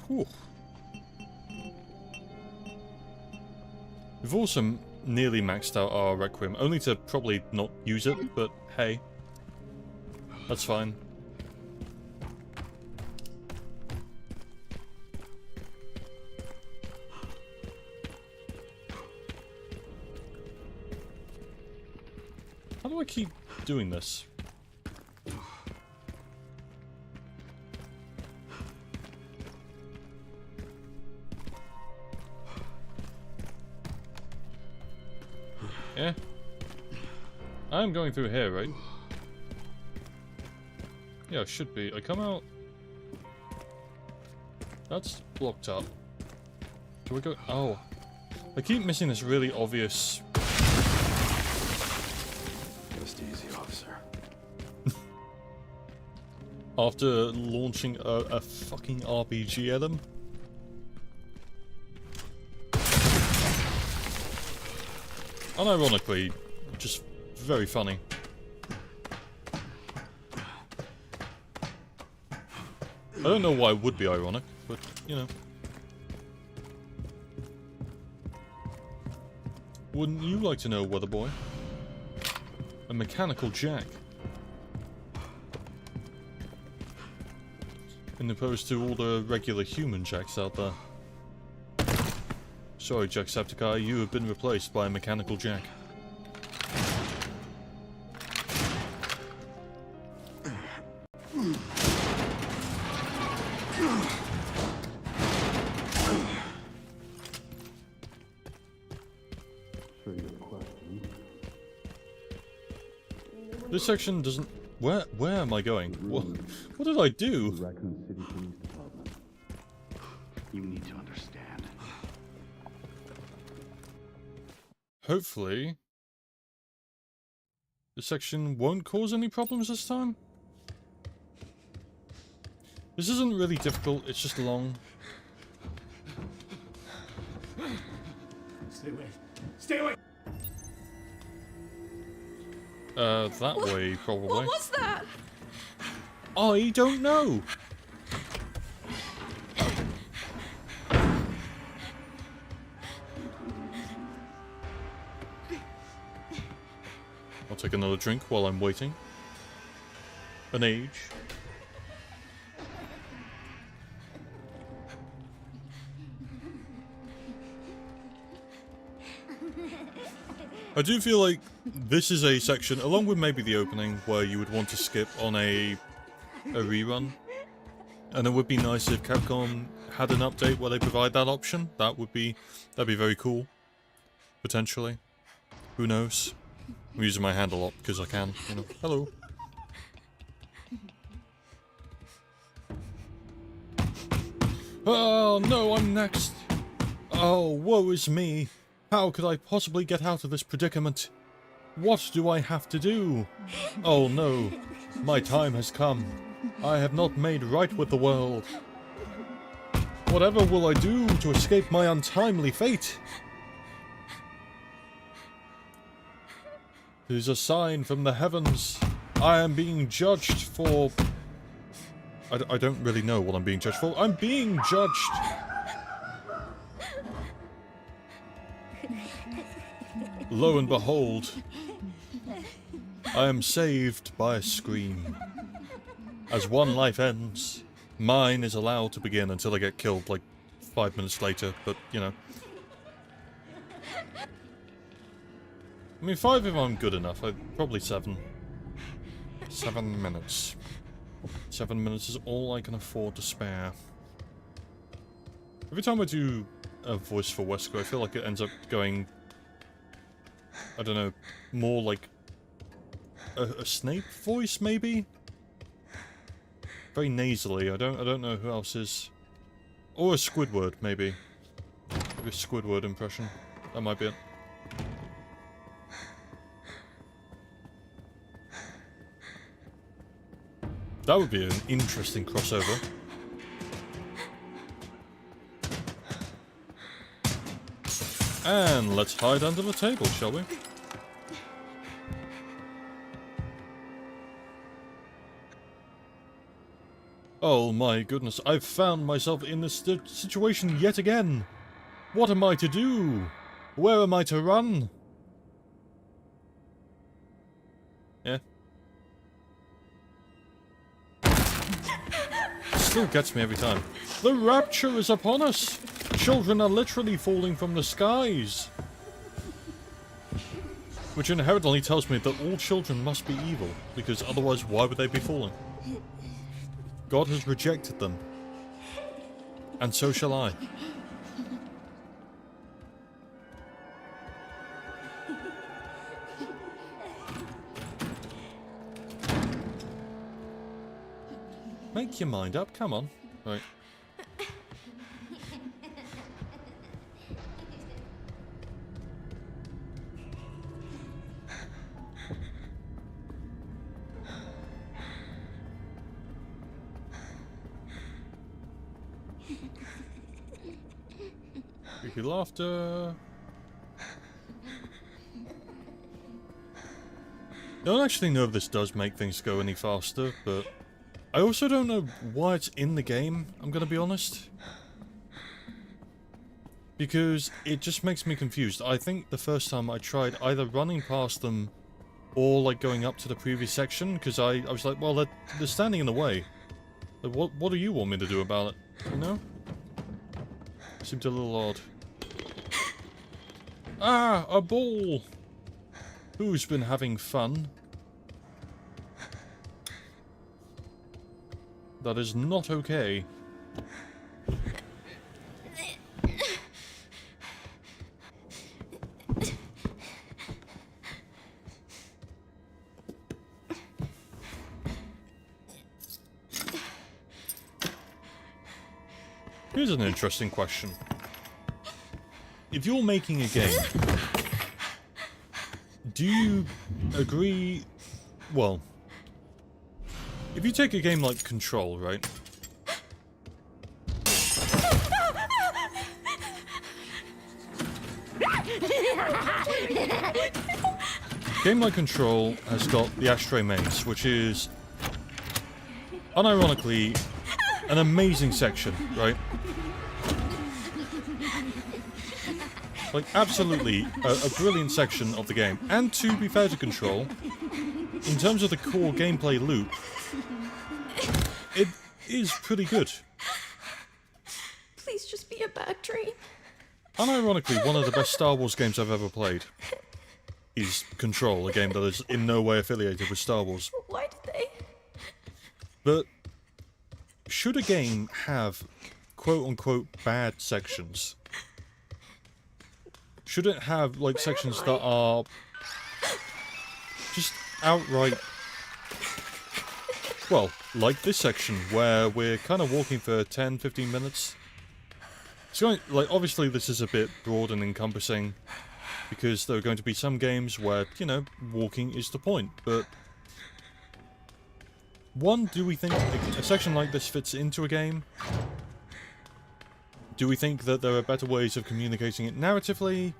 Whew. We've also nearly maxed out our Requiem, only to probably not use it, but hey. That's fine. How do I keep doing this? Yeah. I'm going through here, right? Yeah, it should be. I come out... that's blocked up. Do I go... oh. I keep missing this really obvious After launching a fucking RPG at them. Unironically, just very funny. I don't know why it would be ironic, but, you know. Wouldn't you like to know, Weather Boy? A mechanical jack. In opposed to all the regular human jacks out there. Sorry, Jacksepticeye, you have been replaced by a mechanical jack. This section doesn't... Where am I going? What did I do? Raccoon City Police Department. You need to understand. Hopefully... this section won't cause any problems this time? This isn't really difficult, it's just long. Stay away. Stay away! That way, probably. What was that? I don't know! I'll take another drink while I'm waiting. An age. I do feel like this is a section, along with maybe the opening, where you would want to skip on a rerun. And it would be nice if Capcom had an update where they provide that option. That'd be very cool. Potentially. Who knows? I'm using my hand a lot because I can, you know. Hello. Oh no, I'm next. Oh, woe is me. How could I possibly get out of this predicament? What do I have to do? Oh no, my time has come. I have not made right with the world. Whatever will I do to escape my untimely fate? It is a sign from the heavens. I am being judged for... I don't really know what I'm being judged for. I'm being judged! Lo and behold, I am saved by a scream. As one life ends, mine is allowed to begin until I get killed like 5 minutes later, but, you know. I mean, 5 if I'm good enough, probably 7. 7 minutes. 7 minutes is all I can afford to spare. Every time I do a voice for Wesker, I feel like it ends up going... I don't know, more like a Snape voice, maybe? Very nasally. I don't know who else is. Or a Squidward, maybe. Maybe a Squidward impression. That might be it. That would be an interesting crossover. And let's hide under the table, shall we? Oh my goodness, I've found myself in this situation yet again. What am I to do? Where am I to run? Yeah. Still gets me every time. The rapture is upon us! Children are literally falling from the skies! Which inherently tells me that all children must be evil, because otherwise why would they be falling? God has rejected them. And so shall I. Make your mind up, come on. Right. Creepy laughter. I don't actually know if this does make things go any faster, but I also don't know why it's in the game, I'm gonna be honest. Because it just makes me confused. I think the first time I tried either running past them or like going up to the previous section, because I was like, well, they're standing in the way. Like, what do you want me to do about it? You know? Seemed a little odd. Ah, a ball! Who's been having fun? That is not okay. Here's an interesting question. If you're making a game, do you agree... Well, if you take a game like Control, right? A game like Control has got the Ashtray Maze, which is, unironically, an amazing section, right? Like, absolutely a brilliant section of the game. And to be fair to Control, in terms of the core gameplay loop, it is pretty good. Please just be a bad dream. Unironically, one of the best Star Wars games I've ever played is Control, a game that is in no way affiliated with Star Wars. Why did they? But should a game have quote-unquote bad sections? Should it have, like, sections that are just outright... Well, like this section, where we're kind of walking for 10-15 minutes. It's going, like, obviously this is a bit broad and encompassing, because there are going to be some games where, you know, walking is the point, but... One, do we think a section like this fits into a game? Do we think that there are better ways of communicating it narratively?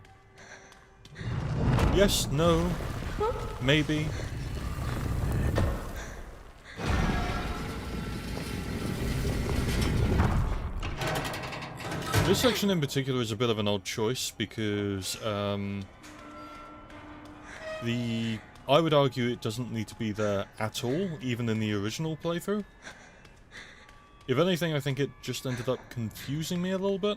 Yes, no, maybe. This section in particular is a bit of an odd choice because I would argue it doesn't need to be there at all, even in the original playthrough. If anything, I think it just ended up confusing me a little bit.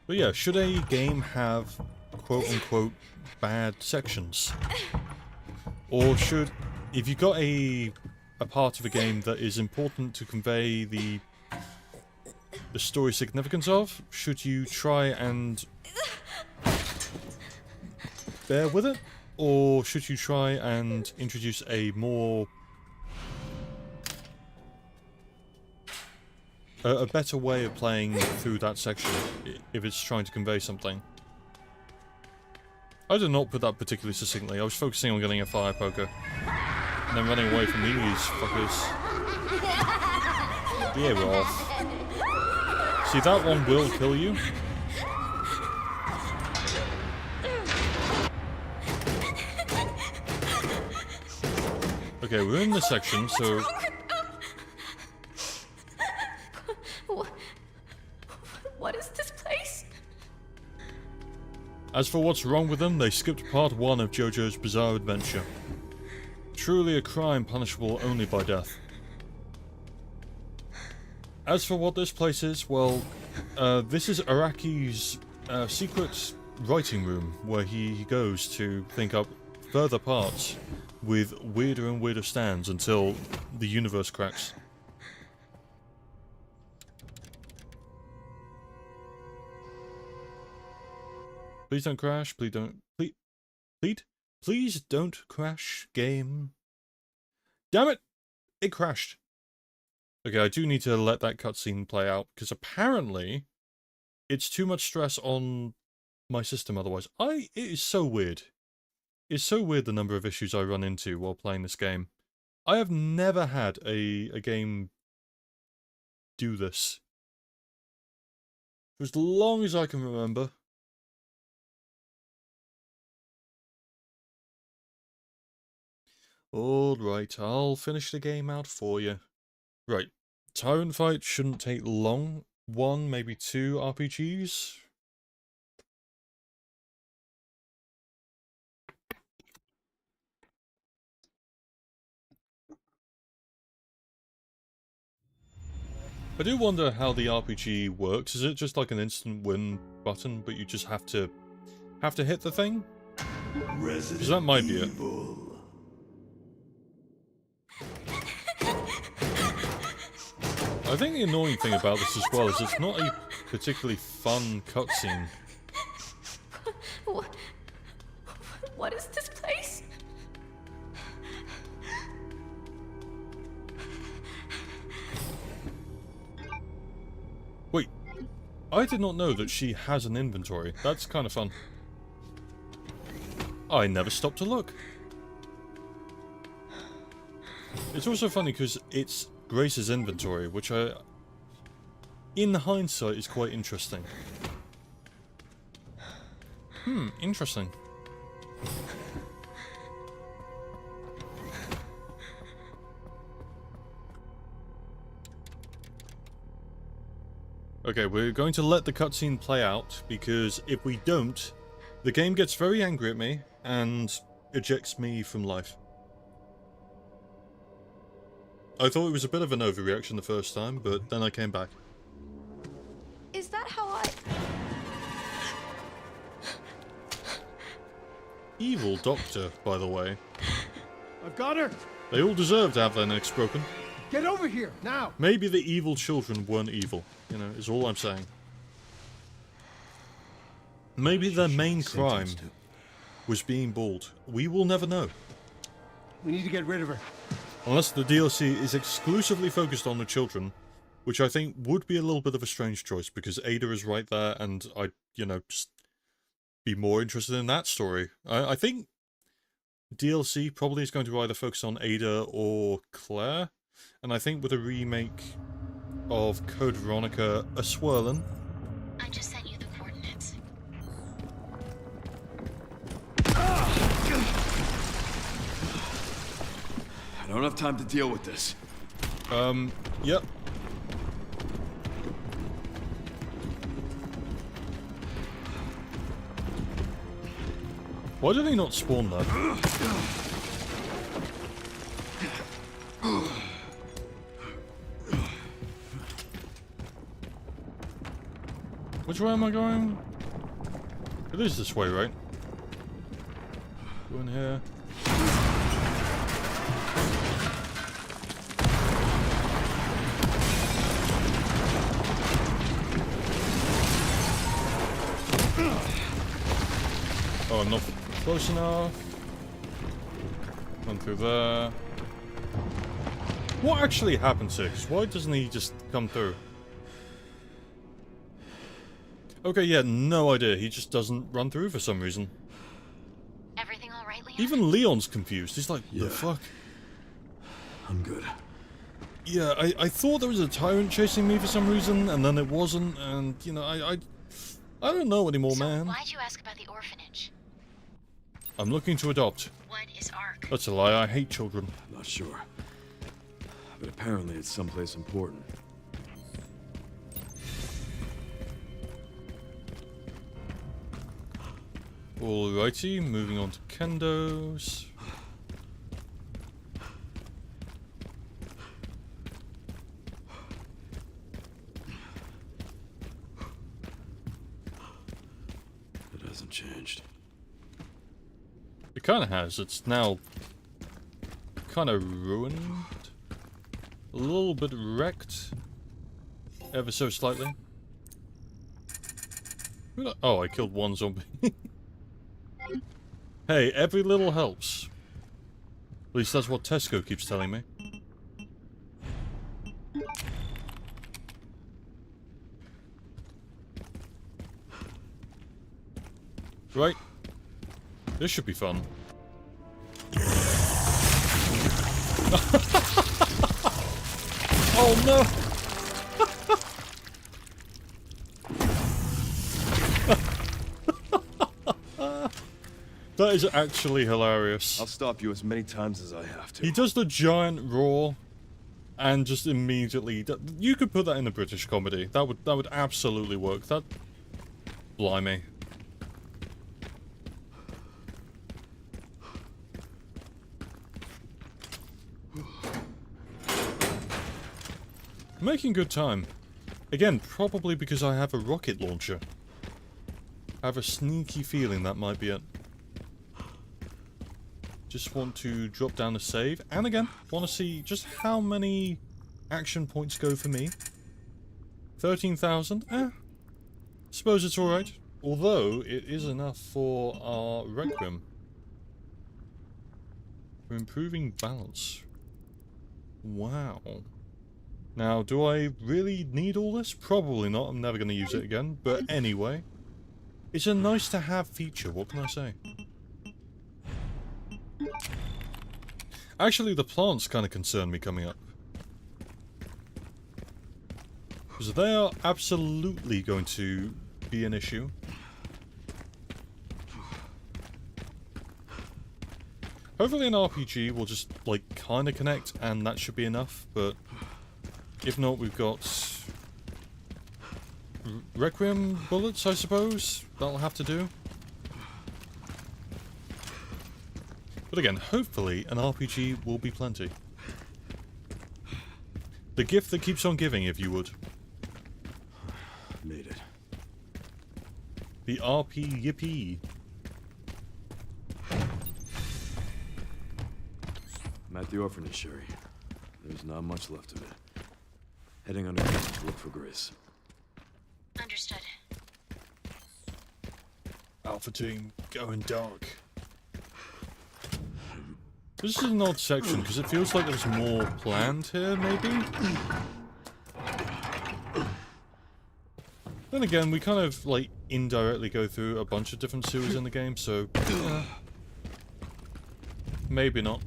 But yeah, should a game have quote-unquote bad sections? Or should, if you've got a part of a game that is important to convey the story significance of, should you try and bear with it? Or should you try and introduce a more... a better way of playing through that section, if it's trying to convey something? I did not put that particularly succinctly. I was focusing on getting a fire poker. And then running away from these fuckers. Yeah, we're off. See, that one will kill you. Okay, we're in this section, so... What is this place? As for what's wrong with them, they skipped part 1 of JoJo's Bizarre Adventure. Truly a crime punishable only by death. As for what this place is, well, this is Araki's secret writing room, where he goes to think up further parts with weirder and weirder stands until the universe cracks. Please don't crash, please don't... Please don't crash, game. Damn it! It crashed. Okay, I do need to let that cutscene play out, because apparently it's too much stress on my system otherwise. It is so weird. It's so weird the number of issues I run into while playing this game. I have never had a game do this. For as long as I can remember. Alright, I'll finish the game out for you. Right, Tyrant fight shouldn't take long. 1, maybe 2 RPGs. I do wonder how the RPG works. Is it just like an instant win button, but you just have to hit the thing? Because that might be it. I think the annoying thing about this as well is it's not a particularly fun cutscene. What is this place? Wait, I did not know that she has an inventory. That's kind of fun. I never stopped to look. It's also funny because it's Grace's inventory, which in hindsight is quite interesting. Interesting. Okay, we're going to let the cutscene play out, because if we don't, the game gets very angry at me and ejects me from life. I thought it was a bit of an overreaction the first time, but then I came back. Is that how I... Evil doctor, by the way. I've got her! They all deserve to have their necks broken. Get over here, now! Maybe the evil children weren't evil, you know, is all I'm saying. Maybe their main crime was being bald. We will never know. We need to get rid of her. Unless the DLC is exclusively focused on the children, which I think would be a little bit of a strange choice, because Ada is right there, and I'd, you know, just be more interested in that story. I think DLC probably is going to either focus on Ada or Claire, and I think with a remake of Code Veronica, a swirling. I just sent you the coordinates. I don't have time to deal with this. Yep. Why did he not spawn there? Which way am I going? It is this way, right? Go in here. Oh, I'm not close enough. Run through there. What actually happens here? 'Cause why doesn't he just come through? Okay, yeah, no idea. He just doesn't run through for some reason. Everything all right, Leon? Even Leon's confused. He's like, Yeah. the fuck? I'm good. Yeah, I thought there was a tyrant chasing me for some reason, and then it wasn't, and, you know, I don't know anymore, So man. why'd you ask about the orphanage? I'm looking to adopt. What is ARC? That's a lie, I hate children. Not sure. But apparently it's someplace important. Alrighty, moving on to Kendo's. It hasn't changed. It kinda has. It's now kinda ruined. A little bit wrecked. Ever so slightly. Oh, I killed one zombie. Hey, every little helps. At least that's what Tesco keeps telling me. Right. This should be fun. Oh no! That is actually hilarious. I'll stop you as many times as I have to. He does the giant roar, and just immediately. You could put that in a British comedy. That would absolutely work. That. Blimey. Making good time. Again, probably because I have a rocket launcher. I have a sneaky feeling that might be it. Just want to drop down a save. And again, want to see just how many action points go for me. 13,000. Suppose it's alright. Although, it is enough for our Requiem. We're improving balance. Wow. Now, do I really need all this? Probably not. I'm never going to use it again. But anyway. It's a nice to have feature. What can I say? Actually, the plants kind of concern me coming up. Because they are absolutely going to be an issue. Hopefully an RPG will just, like, kind of connect, and that should be enough, but if not, we've got Requiem bullets, I suppose. That'll have to do. But again, hopefully an RPG will be plenty. The gift that keeps on giving, if you would. Made it. The RP Yippee. I'm at the orphanage, Sherry. There's not much left of it. Heading underground to look for Grace. Understood. Alpha team, going dark. This is an odd section, because it feels like there's more planned here, maybe? Then again, we kind of, like, indirectly go through a bunch of different sewers in the game, so... maybe not.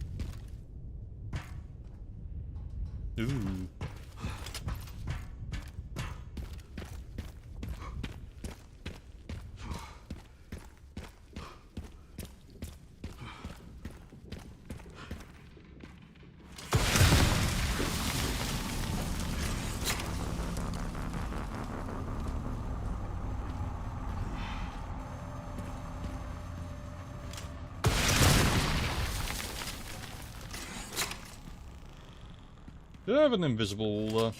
Ooh. Do I have an invisible,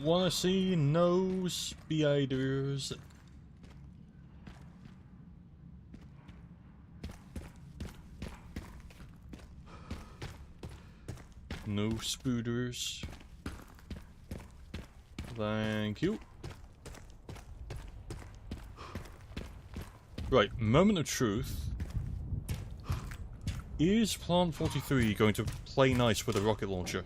wanna see no spiders. No spooters. Thank you. Right, moment of truth. Is Plant 43 going to play nice with a rocket launcher?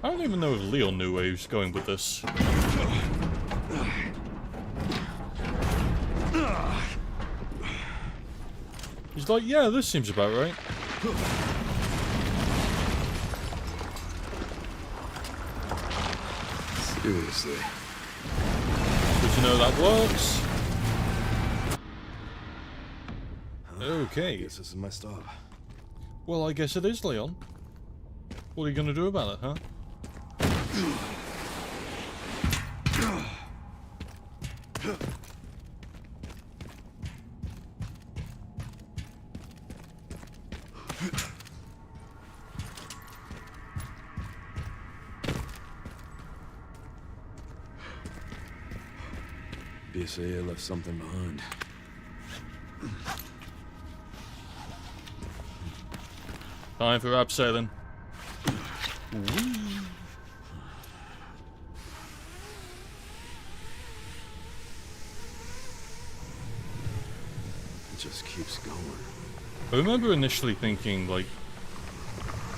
I don't even know if Leon knew where he was going with this. He's like, yeah, this seems about right. Seriously. Good to know that works. Okay. Guess this is my stop. Well, I guess it is, Leon. What are you gonna do about it, huh? BSAA left something behind. Time for abseiling. It just keeps going. I remember initially thinking, like,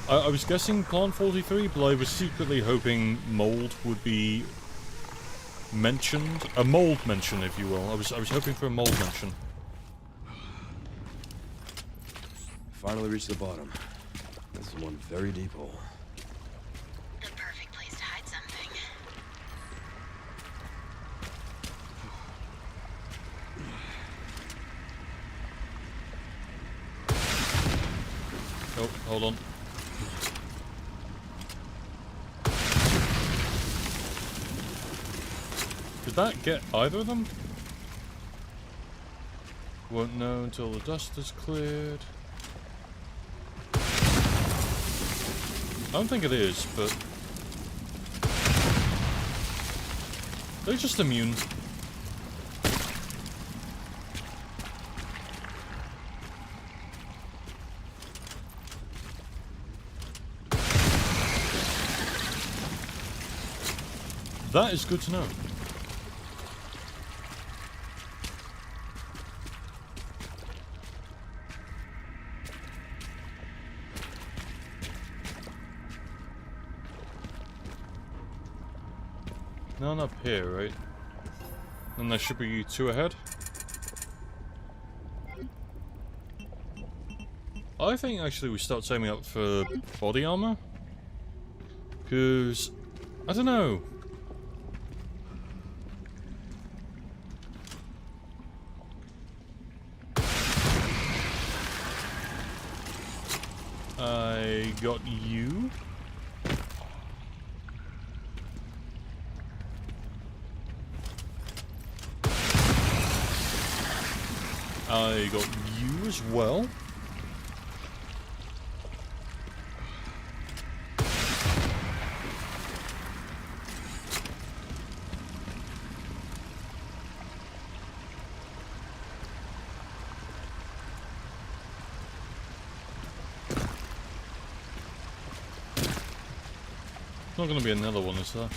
I was guessing Plant 43, but I was secretly hoping mold would be mentioned. A mold mention, if you will. I was hoping for a mold mention. Finally reached the bottom. This is one very deep hole. The perfect place to hide something. Oh, hold on. Did that get either of them? Won't know until the dust is cleared. I don't think it is, but... they're just immune. That is good to know. None up here, right? And there should be two ahead. I think actually we start saving up for body armor. Because, I don't know. I got you. I got you as well. Not gonna be another one, is there?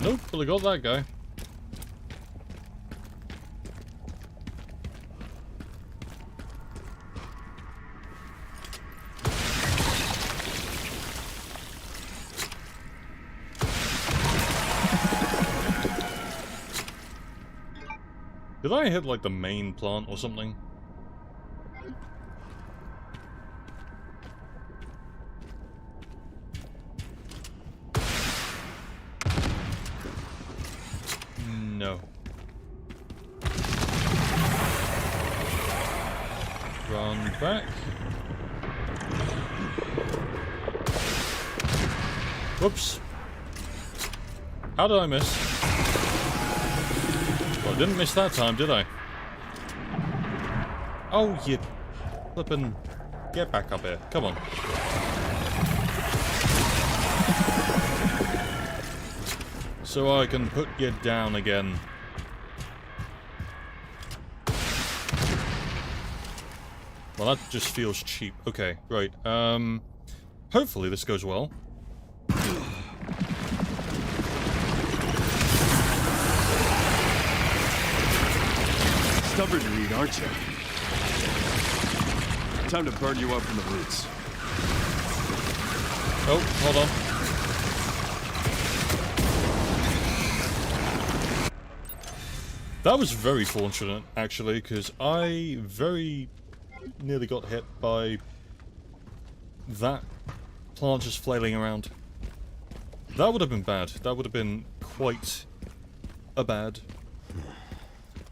Nope, but I got that guy. Did I hit like the main plant or something? No. Run back. Whoops. How did I miss? Well, I didn't miss that time, did I? Oh, you flippin'... get back up here. Come on. So I can put you down again. Well, that just feels cheap. Okay, right. Hopefully this goes well. Stubborn to read, aren't you? Time to burn you up from the roots. Oh, hold on. That was very fortunate, actually, because I very nearly got hit by that plant just flailing around. That would have been bad. That would have been quite a bad.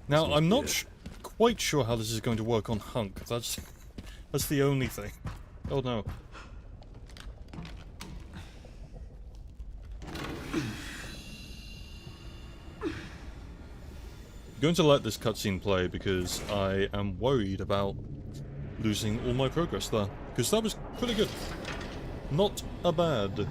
Now, I'm not quite sure how this is going to work on Hunk. That's the only thing. Oh no. Going to let this cutscene play because I am worried about losing all my progress there. Because that was pretty good. Not a bad.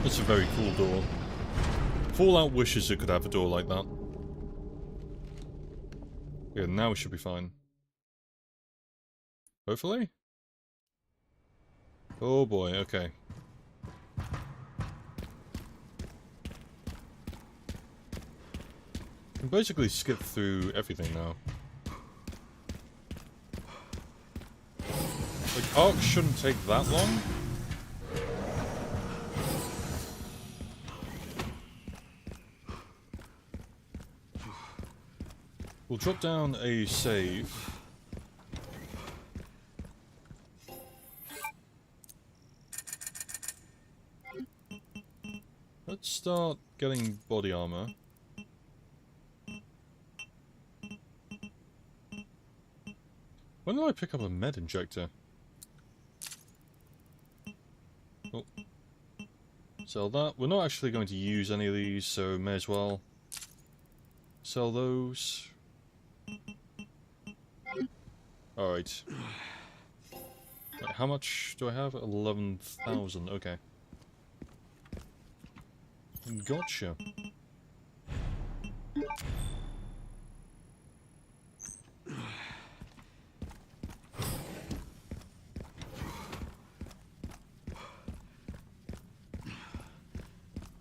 It's a very cool door. Fallout wishes it could have a door like that. Yeah, now we should be fine. Hopefully? Oh boy, okay. Can basically skip through everything now. Like, arcs shouldn't take that long. We'll drop down a save. Let's start getting body armor. When did I pick up a med injector? Oh. Sell that. We're not actually going to use any of these, so may as well sell those. Alright. Wait, how much do I have? 11,000. Okay. Gotcha.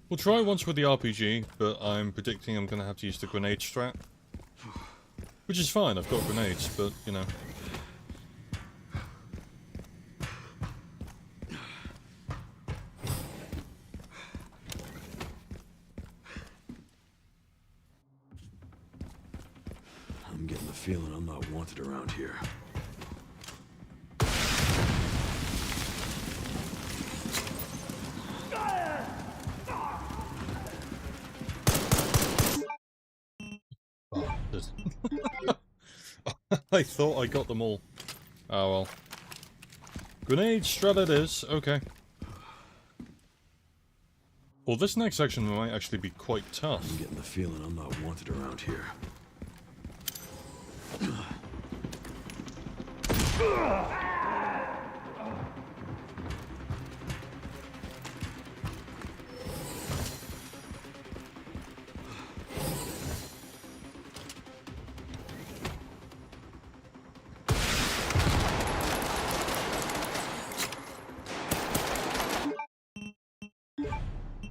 We'll try once with the RPG, but I'm predicting I'm going to have to use the grenade strat. Which is fine, I've got grenades, but, you know. I'm getting the feeling I'm not wanted around here. I thought I got them all. Oh well. Grenade strat it is, okay. Well, this next section might actually be quite tough. I'm getting the feeling I'm not wanted around here.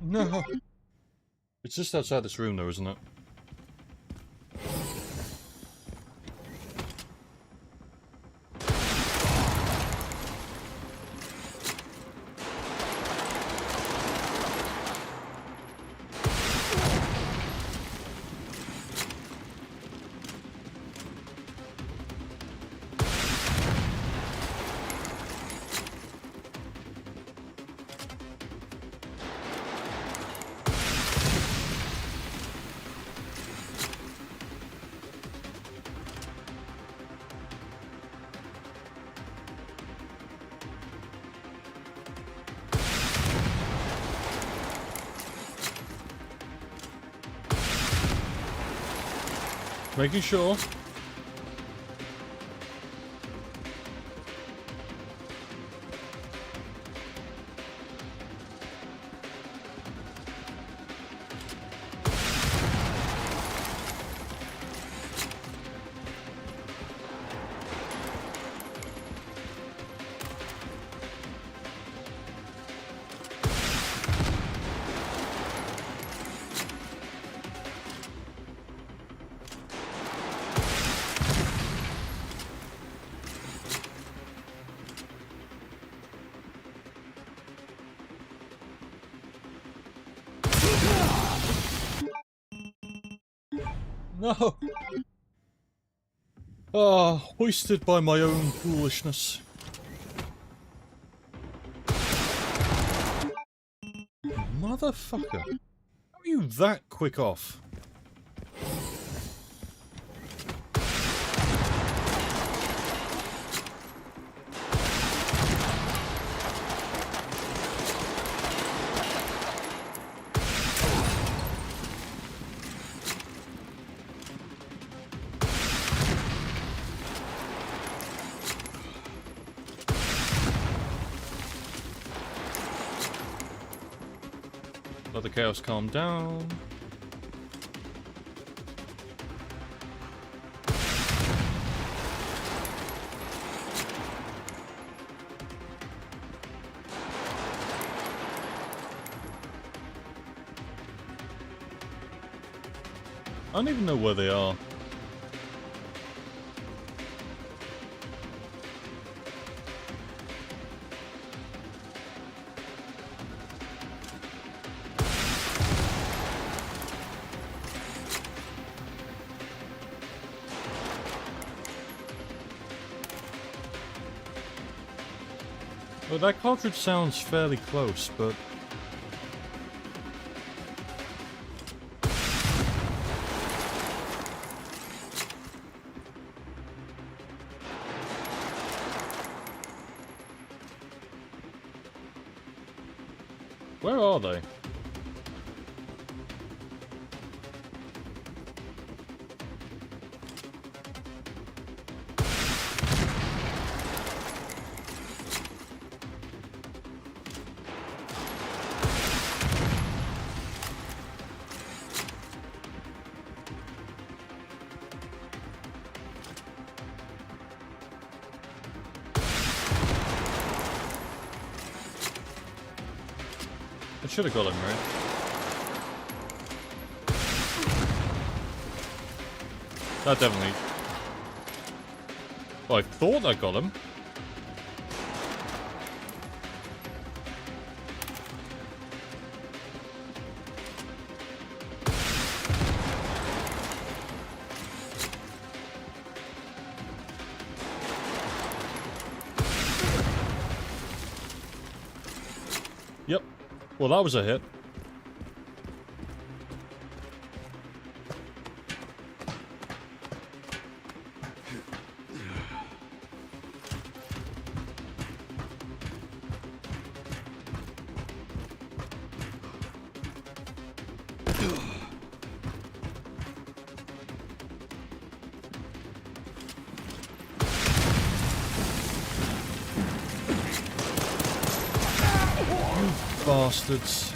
No. It's just outside this room though, isn't it? Making sure. No! Ah, hoisted by my own foolishness. Motherfucker. How are you that quick off? Let the chaos calm down. I don't even know where they are. Well, that cartridge sounds fairly close, but... where are they? I should have got him, right? That definitely... well, I thought I got him. Yep. Well, that was a hit. Bastards.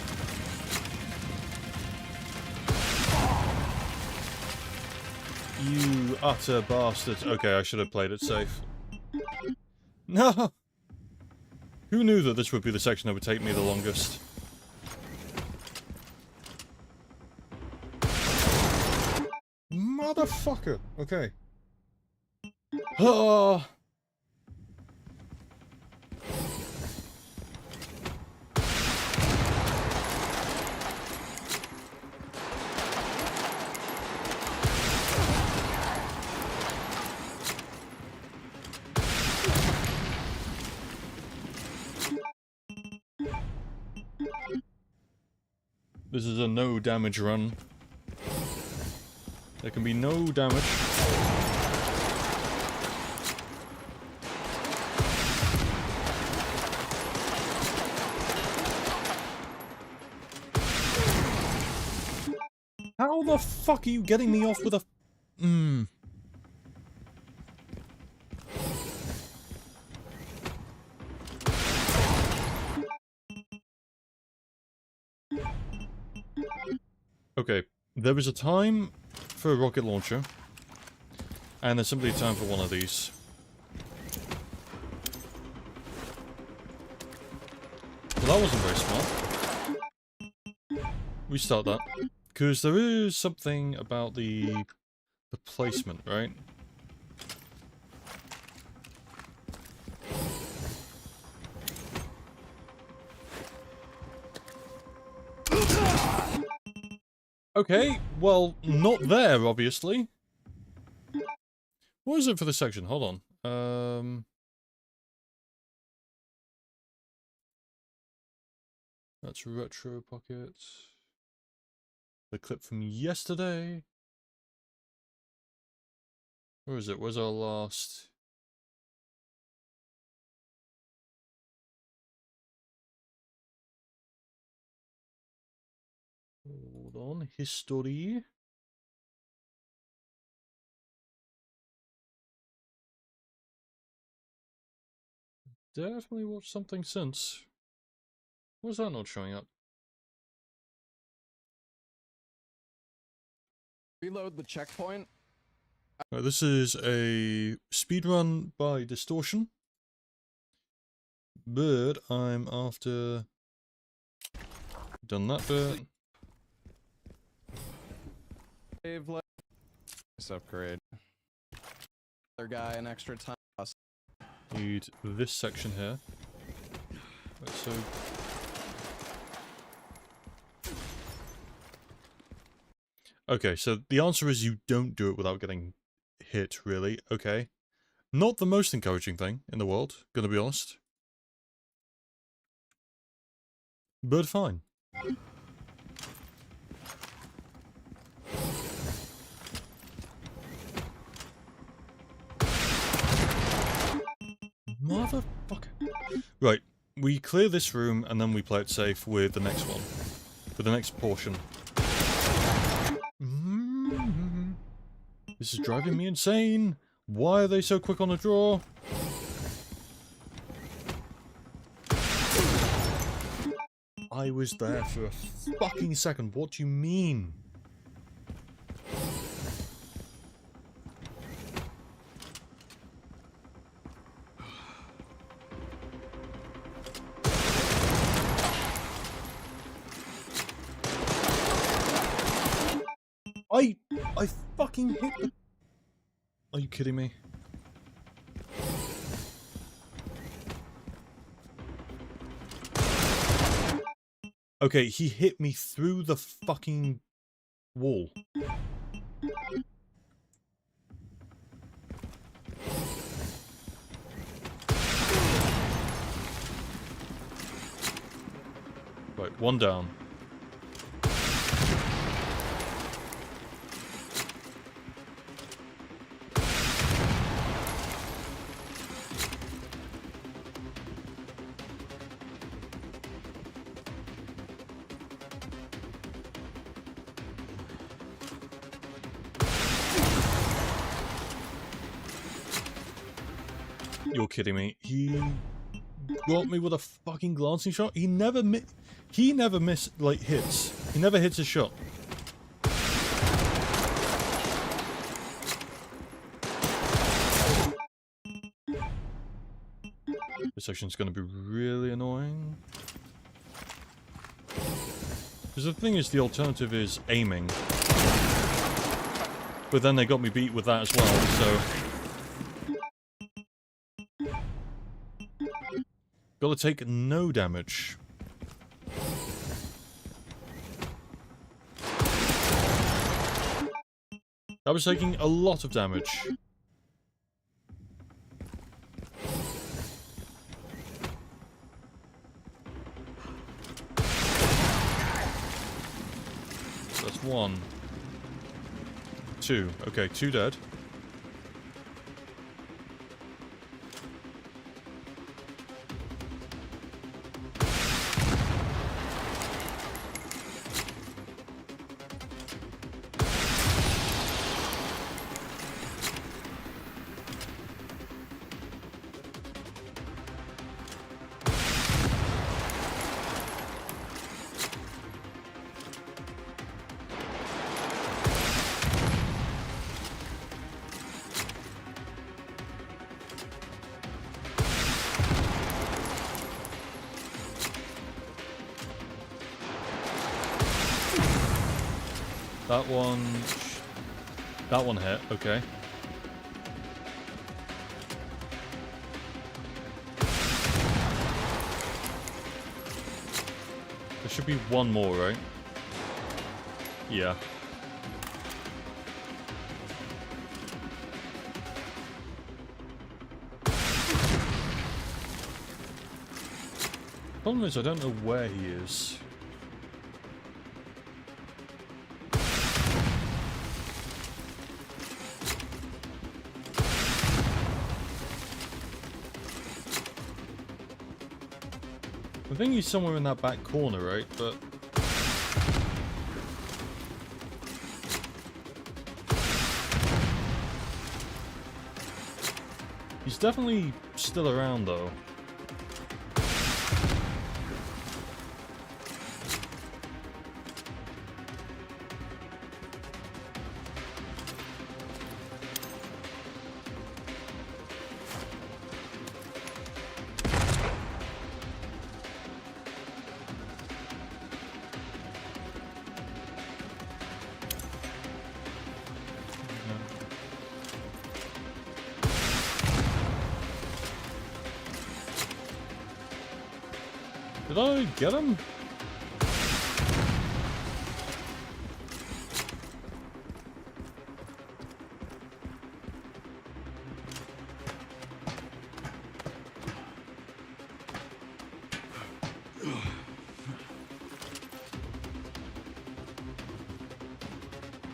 You utter bastards. Okay, I should have played it safe. No! Who knew that this would be the section that would take me the longest? Motherfucker! Okay. Oh! This is a no damage run. There can be no damage. How the fuck are you getting me off with a... Okay, there is a time for a rocket launcher, and there's simply a time for one of these. Well, that wasn't very smart. Restart that. Because there is something about the placement, right? Okay, well, not there, obviously. What is it for this section? Hold on. That's retro pockets. The clip from yesterday. Where is it? Where's our last... hold on. History. Definitely watched something since. Why is that not showing up? Reload the checkpoint. Right, this is a speedrun by Distortion. But I'm after... Done that bit. Save this upgrade. Other guy an extra time. Need this section here. Right, so... Okay, so the answer is you don't do it without getting hit, really. Okay. Not the most encouraging thing in the world, gonna be honest. But fine. Motherfucker. Right, we clear this room and then we play it safe with the next one. For the next portion. This is driving me insane. Why are they so quick on the draw? I was there for a fucking second. What do you mean? I fucking hit the... Are you kidding me? Okay, he hit me through the fucking wall. Right, one down. You're kidding me. He got me with a fucking glancing shot. He never miss like hits. He never hits a shot. This section's gonna be really annoying. Because the thing is, the alternative is aiming. But then they got me beat with that as well, so... Gotta take no damage. I was taking a lot of damage. That's one. Two. Okay, two dead. That one hit, okay. There should be one more, right? Yeah. Problem is, I don't know where he is. I think he's somewhere in that back corner, right? But... he's definitely still around, though. Did I get him?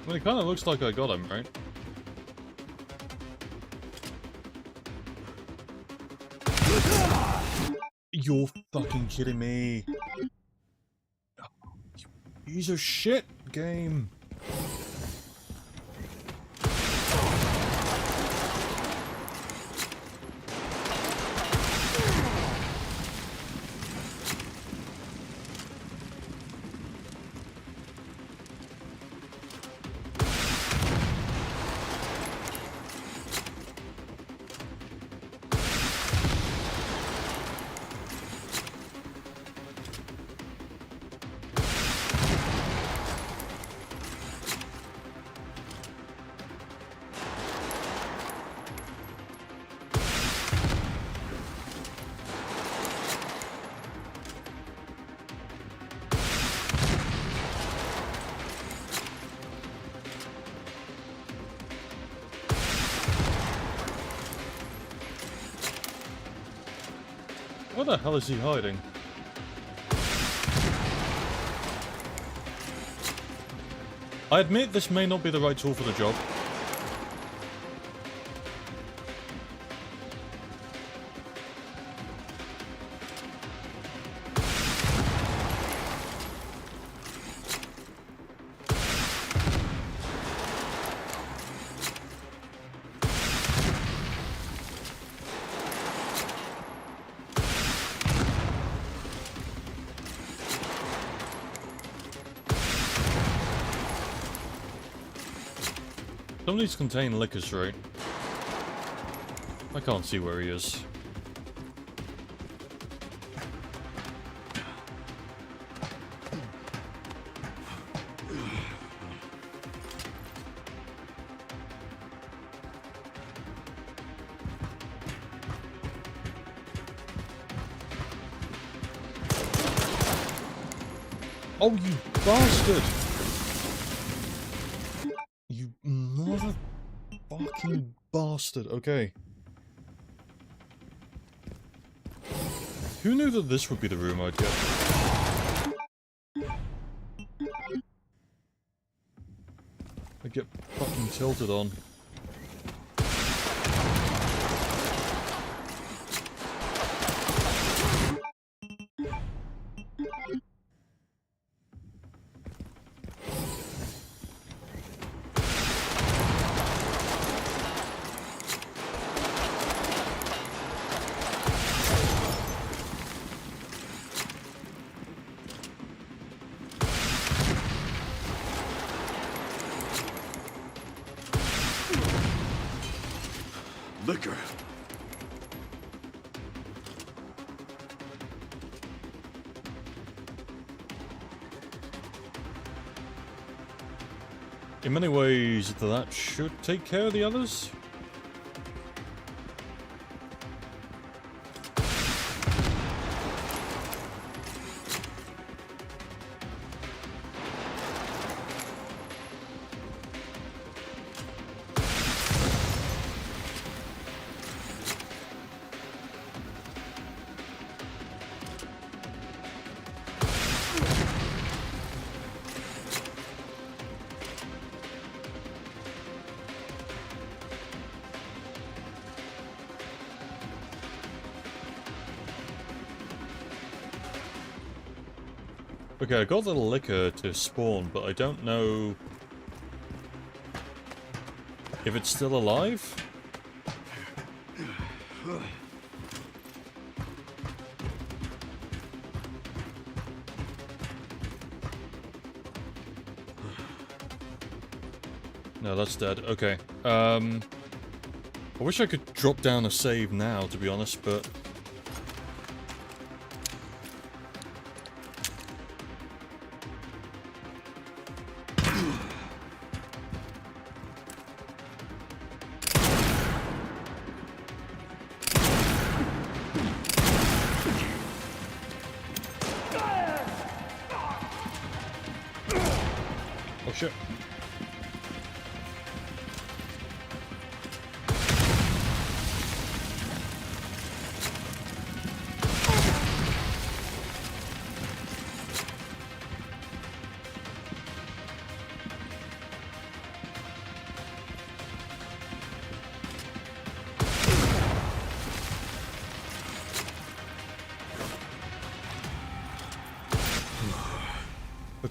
Well, it kind of looks like I got him, right? You're fucking kidding me. Piece of shit game. Where the hell is he hiding? I admit this may not be the right tool for the job. Some of these contain liquors, right? I can't see where he is. Oh, you bastard! You motherfucking bastard. Okay. Who knew that this would be the room I'd get? I'd get fucking tilted on. Liquor. In many ways, that should take care of the others. Okay, I got the liquor to spawn, but I don't know if it's still alive. No, that's dead. Okay. I wish I could drop down a save now, to be honest, but...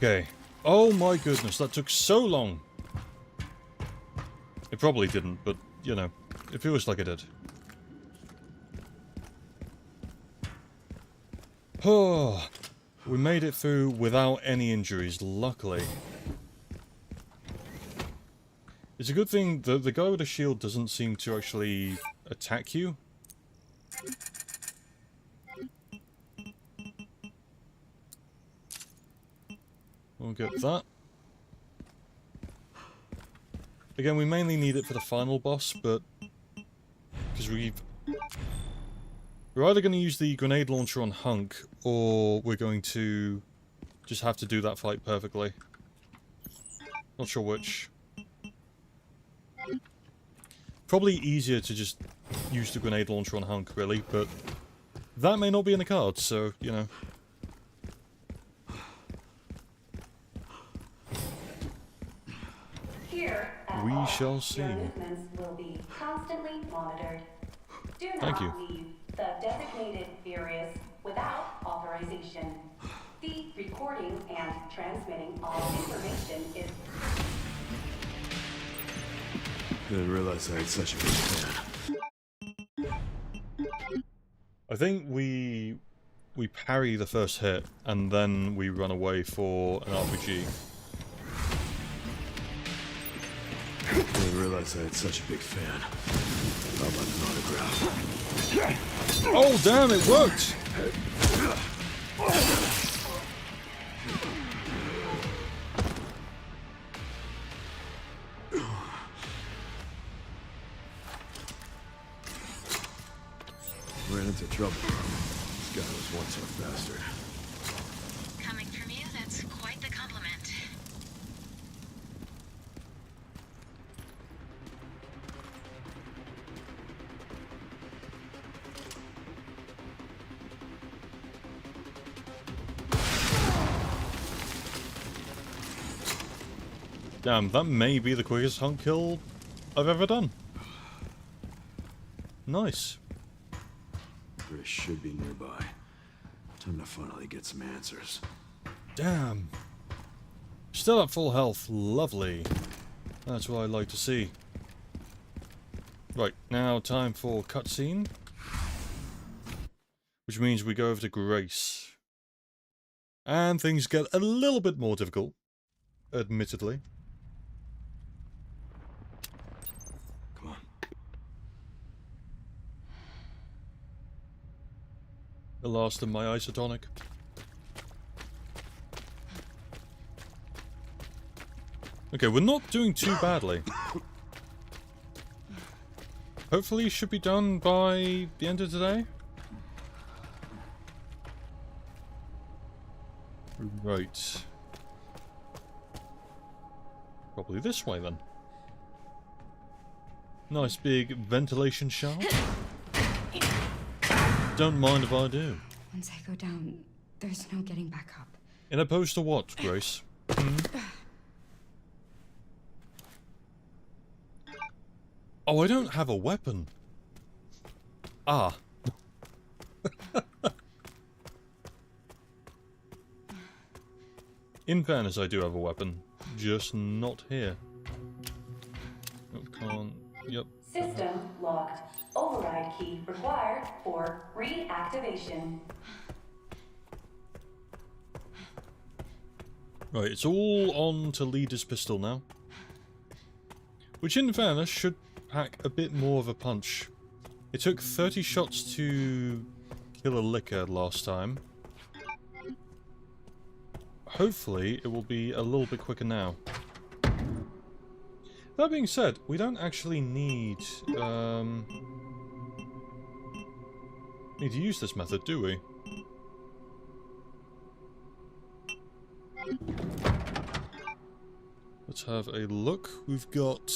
Okay. Oh my goodness, that took so long. It probably didn't, but, you know, it feels like it did. Oh, we made it through without any injuries, luckily. It's a good thing that the guy with the shield doesn't seem to actually attack you. We'll get that. Again, we mainly need it for the final boss, but... because we're either going to use the grenade launcher on Hunk, or we're going to just have to do that fight perfectly. Not sure which. Probably easier to just use the grenade launcher on Hunk, really, but that may not be in the cards, so, you know. Here at We Hall, shall see. Your movements will be constantly monitored. Do Thank not you. leave the designated areas without authorization. The recording and transmitting all information is... I didn't realize I had such a big fan. I think we parry the first hit, and then we run away for an RPG. I didn't realize I had such a big fan. How about an autograph? Oh damn, it worked! Ran into trouble. This guy was one tough bastard. Coming from you, that's quite the compliment. Damn, that may be the quickest Hunk kill I've ever done. Nice. Chris should be nearby. Time to finally get some answers. Damn. Still at full health. Lovely. That's what I like to see. Right, now time for cutscene. Which means we go over to Grace. And things get a little bit more difficult. Admittedly. Come on. The last of my isotonic. Okay, we're not doing too badly. Hopefully it should be done by the end of today. Right. Probably this way then. Nice big ventilation shaft. Don't mind if I do. Once I go down, there's no getting back up. In opposed to what, Grace? Hmm? Oh, I don't have a weapon. Ah. In fairness, I do have a weapon. Just not here. Oh, can't... Yep. System locked. Override key required for reactivation. Right, it's all on to Leader's pistol now. Which, in fairness, should pack a bit more of a punch. It took 30 shots to kill a licker last time. Hopefully, it will be a little bit quicker now. That being said, we don't actually need to use this method, do we? Let's have a look. We've got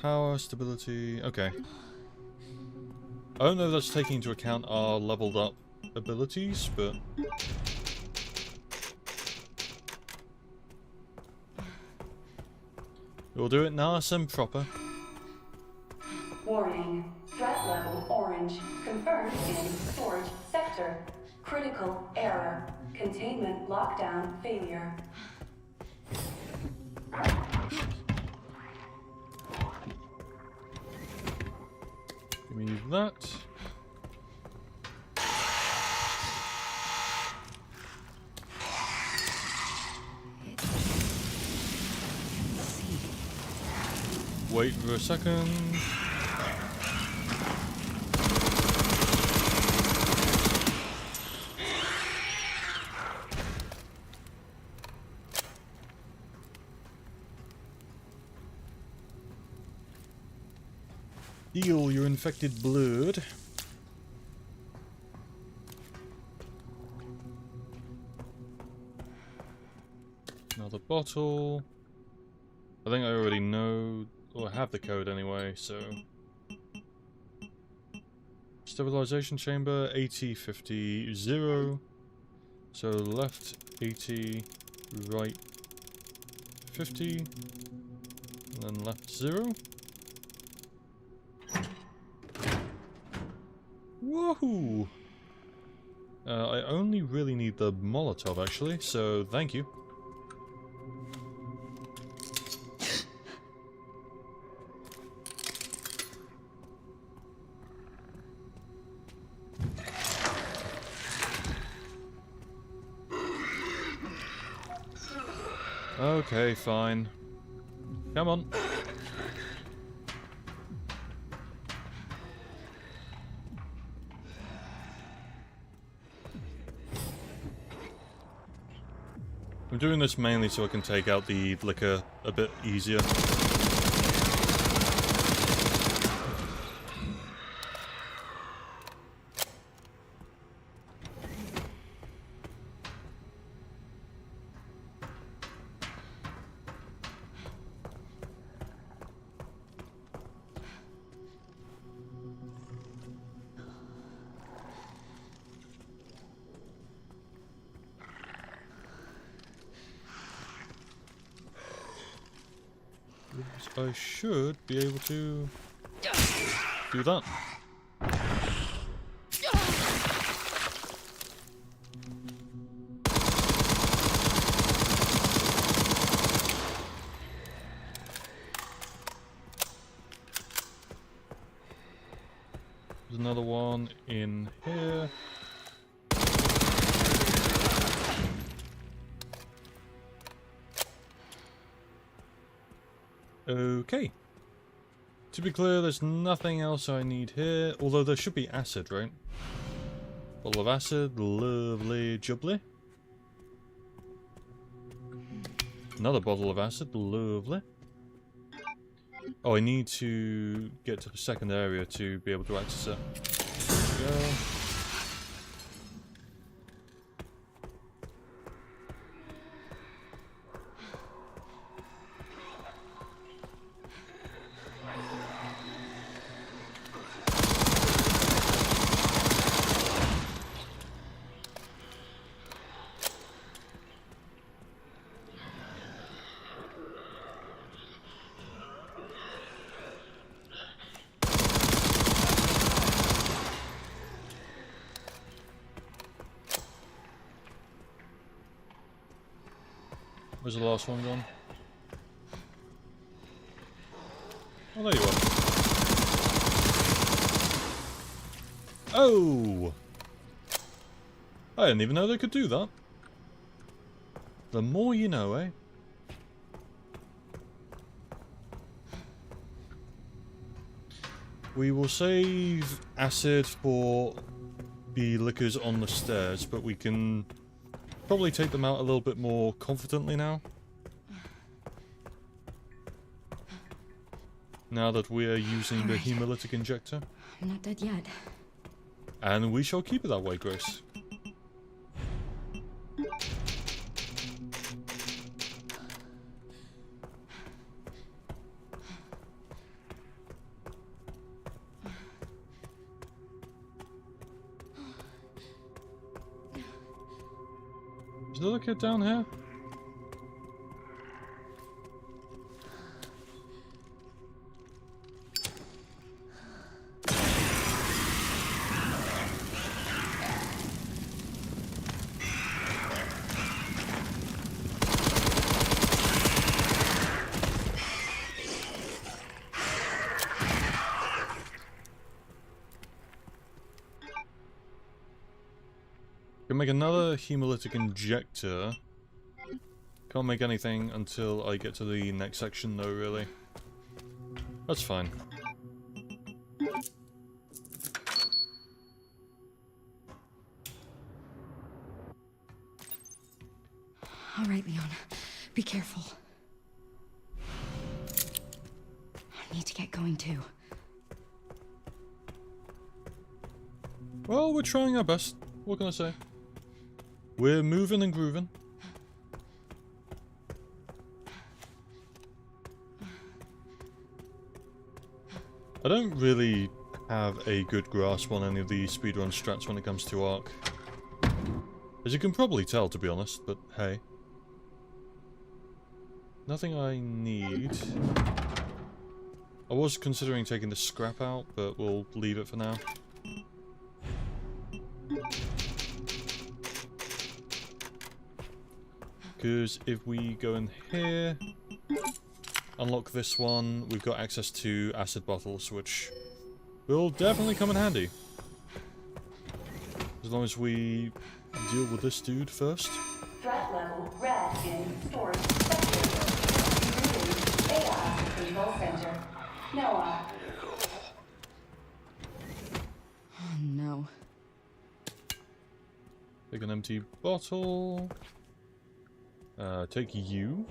power, stability. Okay. I don't know if that's taking into account our leveled up abilities, but we'll do it nice and proper. Warning. Threat level orange. Confirmed in storage sector. Critical error. Containment lockdown failure. Give me that. Wait for a second. Heal your infected blood. Another bottle. I think I already know, or have the code anyway, so... Stabilization chamber, 80, 50, 0. So left 80, right 50, and then left 0. Woohoo! I only really need the Molotov actually, so thank you. Okay, fine. Come on. I'm doing this mainly so I can take out the liquor a bit easier. I should be able to do that. There's another one in here. Okay. To be clear, there's nothing else I need here, although there should be acid, right? Bottle of acid, lovely jubbly. Another bottle of acid, lovely. Oh, I need to get to the second area to be able to access it. There we go. Where's the last one gone? Oh, there you are. Oh! I didn't even know they could do that. The more you know, eh? We will save acid for the liquors on the stairs, but we can probably take them out a little bit more confidently now. Now that we are using the hemolytic injector. I'm not dead yet. And we shall keep it that way, Grace. Is there a kid down here? can make another hemolytic injector. Can't make anything until I get to the next section though, really. That's fine. All right, Leon. Be careful. I need to get going too. Well, we're trying our best. What can I say? We're moving and grooving. I don't really have a good grasp on any of the speedrun strats when it comes to Ark. As you can probably tell, to be honest, but hey. Nothing I need. I was considering taking the scrap out, but we'll leave it for now. Because if we go in here, unlock this one, we've got access to acid bottles, which will definitely come in handy. As long as we deal with this dude first. Threat level red in storage sector. AI Control Center. Noah. Oh no. Take an empty bottle. Take you.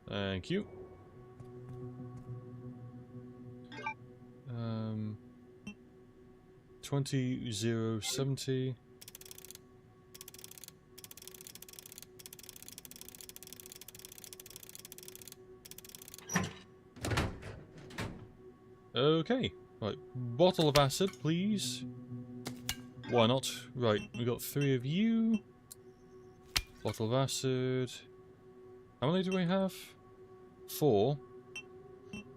Thank you. 20,070. Okay, right, bottle of acid, please. Why not? Right, we got 3 of you. Bottle of acid. How many do we have? 4.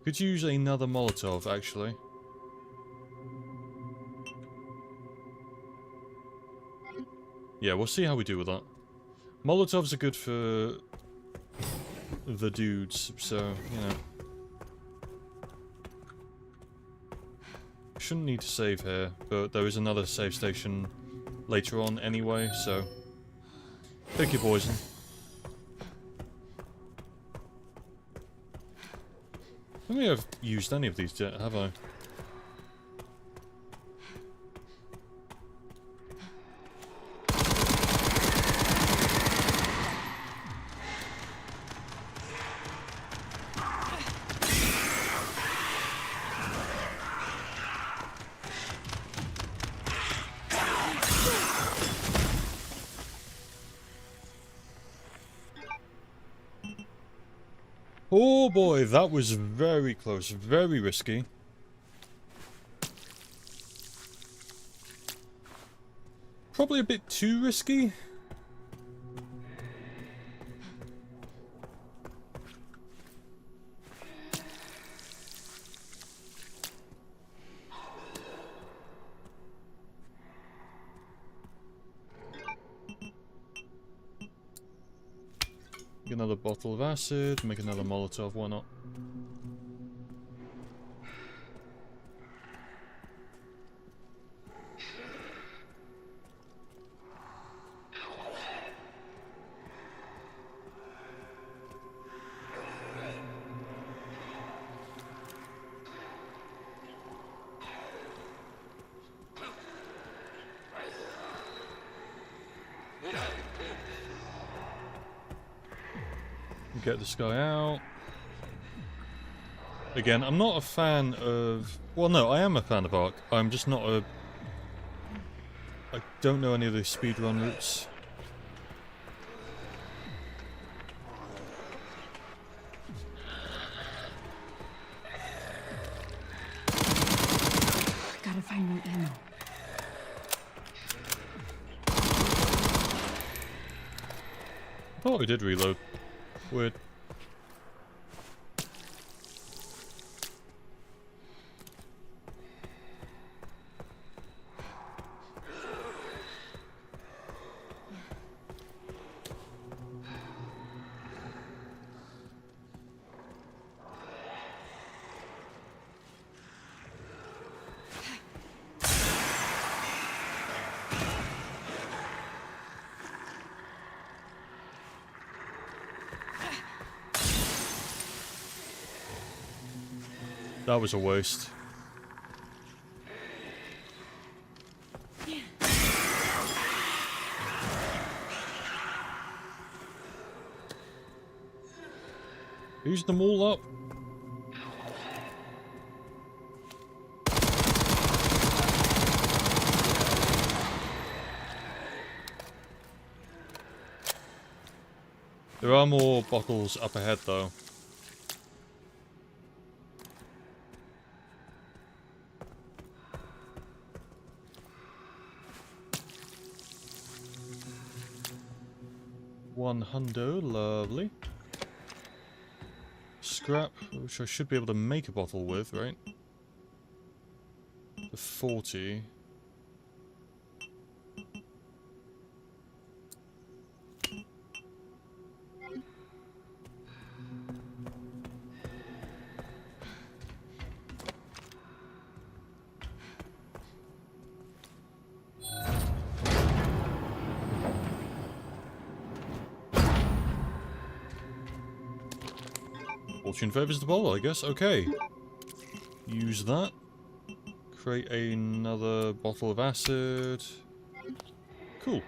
Could use another Molotov, actually. Yeah, we'll see how we do with that. Molotovs are good for the dudes, so, you know. Shouldn't need to save here, but there is another save station later on anyway, so pick your poison. I don't think I've used any of these yet, have I? Oh boy, that was very close, very risky. Probably a bit too risky. Get another bottle of acid, make another Molotov, why not? Get this guy out. Again, I'm not a fan of... Well, no, I am a fan of Ark. I'm just not a... I don't know any of the speedrun routes. Gotta find more ammo. Oh, we did reload. Weird. That was a waste. Use them all up. There are more bottles up ahead though. $100, lovely. Scrap, which I should be able to make a bottle with, right? For 40. Fortune favors the bottle, I guess. Okay. Use that. Create another bottle of acid. Cool.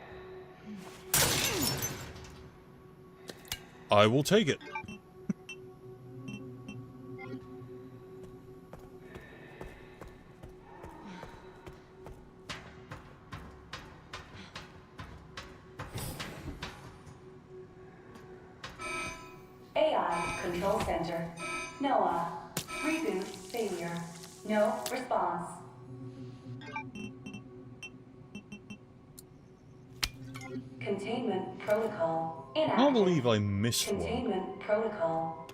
I will take it. AI Control Center. Noah. Reboot failure. No response. Containment protocol I inactive. can't believe I missed one. Containment protocol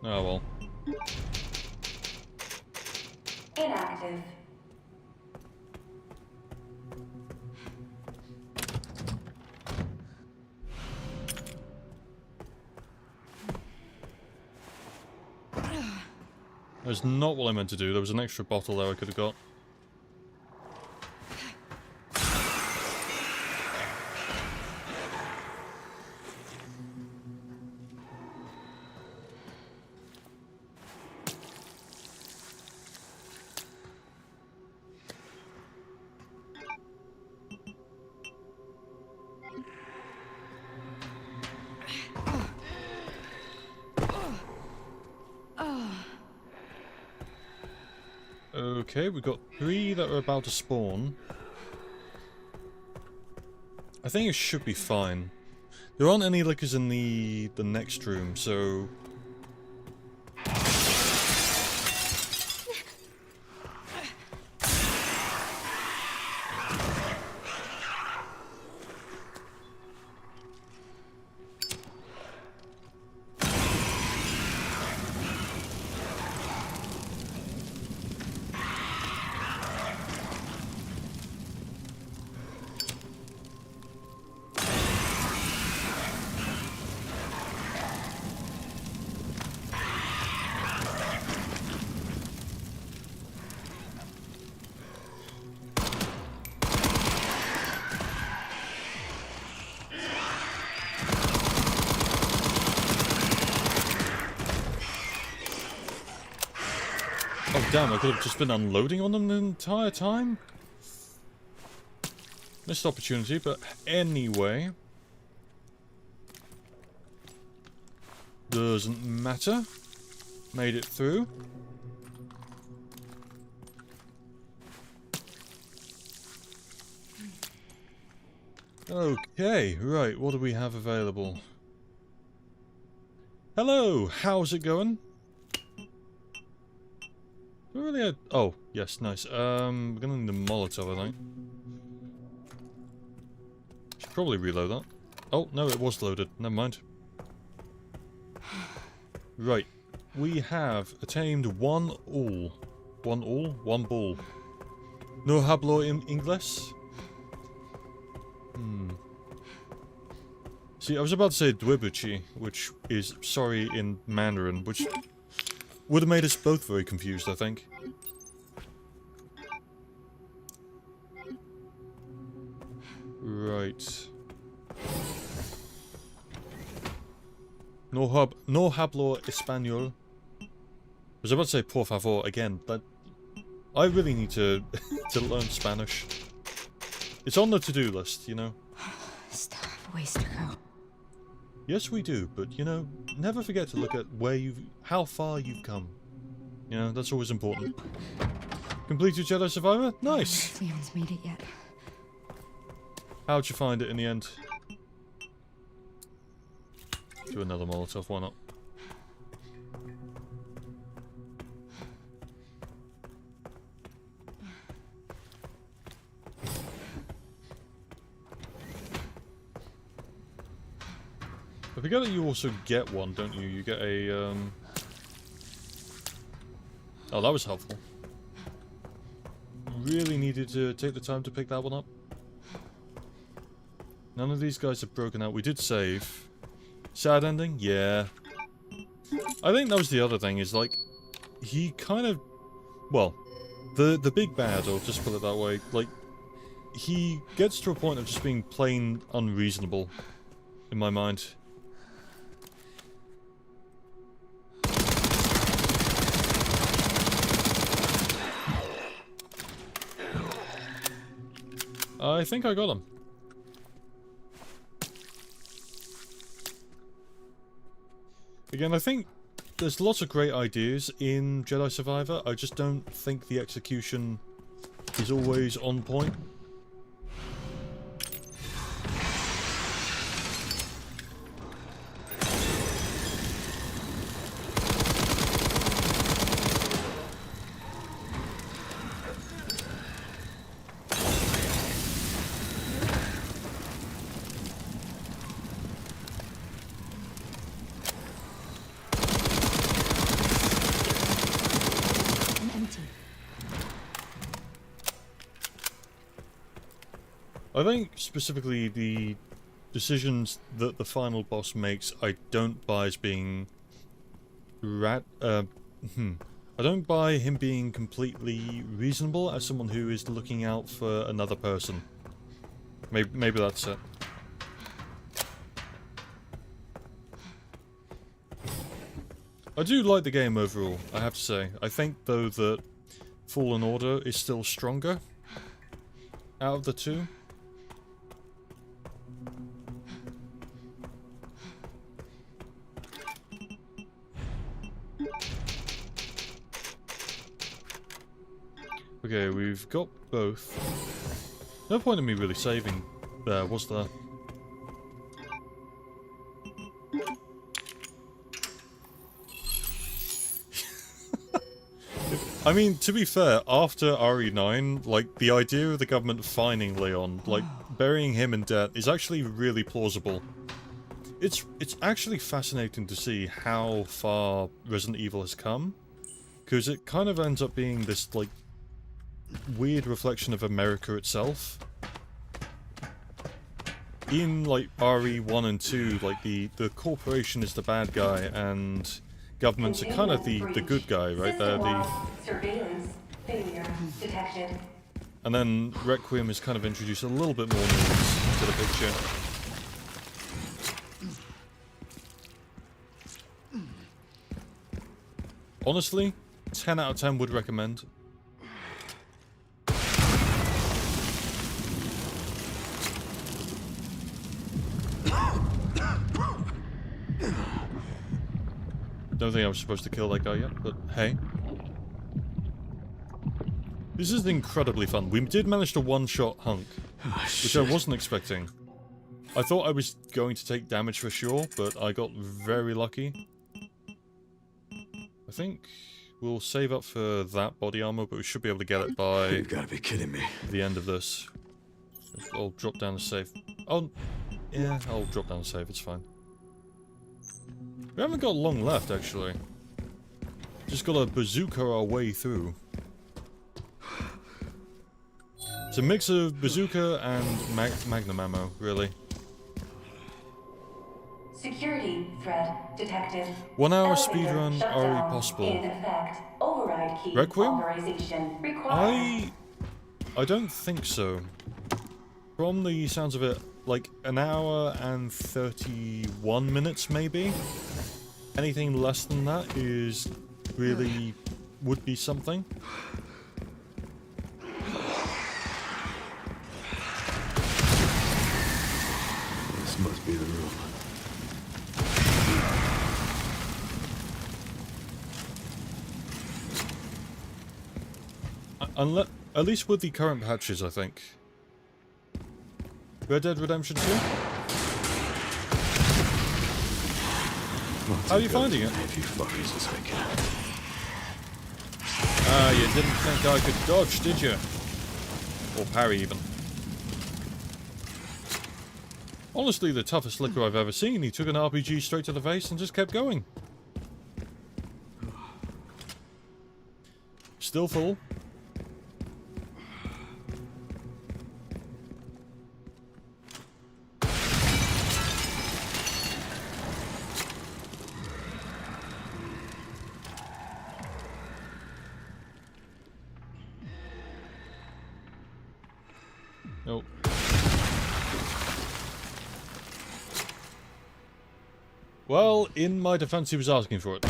Oh well. inactive. That's not what I meant to do. There was an extra bottle there I could have got. Okay, we've got 3 that are about to spawn. I think it should be fine. There aren't any liquors in the next room, so... Oh damn, I could have just been unloading on them the entire time? Missed opportunity, but anyway. Doesn't matter. Made it through. Okay, right, what do we have available? Hello, how's it going? Really? Oh, yes, nice. We're gonna need a Molotov, I think. Should probably reload that. Oh, no, it was loaded. Never mind. Right. We have attained 1 all. 1 all? 1 ball. No hablo inglés? See, I was about to say Dwebuchi, which is sorry in Mandarin, which would have made us both very confused, I think. Right. No hablo español. was about to say por favor again, but I really need to to learn Spanish. It's on the to-do list, you know. Still have a ways to go. Yes, we do, but you know, never forget to look at how far you've come. You know, that's always important. Completed Jedi Survivor? Nice! We haven't made it yet. How'd you find it in the end? Do another Molotov, why not? I forget that you also get one, don't you? You get a, Oh, that was helpful. Really needed to take the time to pick that one up. None of these guys have broken out. We did save. Sad ending? Yeah. I think that was the other thing, is like, he kind of, well, the big bad, or just put it that way, like, he gets to a point of just being plain unreasonable, in my mind. I think I got him. Again, I think there's lots of great ideas in Jedi Survivor. I just don't think the execution is always on point. I think specifically the decisions that the final boss makes, I don't buy as being I don't buy him being completely reasonable as someone who is looking out for another person. Maybe that's it. I do like the game overall, I have to say. I think though that Fallen Order is still stronger out of the two. Okay, we've got both. No point in me really saving there, was there? I mean, to be fair, after RE9, like, the idea of the government fining Leon, like, burying him in debt, is actually really plausible. It's actually fascinating to see how far Resident Evil has come, because it kind of ends up being this, like, weird reflection of America itself. In, like, RE1 and 2, like, the corporation is the bad guy, and governments are kind of the good guy, right? They're the... Surveillance failure detected. And then Requiem is kind of introduced a little bit more nuance to the picture. Honestly, 10 out of 10 would recommend. Don't think I was supposed to kill that guy yet, but hey. This is incredibly fun. We did manage to one-shot Hunk, which I wasn't expecting. I thought I was going to take damage for sure, but I got very lucky. I think we'll save up for that body armor, but we should be able to get it by... You gotta be kidding me. The end of this. I'll drop down the save. Oh, yeah, I'll drop down the save, it's fine. We haven't got long left, actually. Just gotta bazooka our way through. It's a mix of bazooka and magnum ammo, really. Security threat detected. 1 hour Elevator speedrun shutdown already possible. in effect. Override key Requiem? authorization required. I don't think so. From the sounds of it, like an hour and 31 minutes maybe? Anything less than that is really would be something. This must be the room. Unless, at least with the current patches, I think. Red Dead Redemption 2? How are you finding it? If you fuckers as I can. Ah, you didn't think I could dodge, did you? Or parry, even. Honestly, the toughest licker I've ever seen. He took an RPG straight to the face and just kept going. Still full. Nope. Well, in my defense, he was asking for it.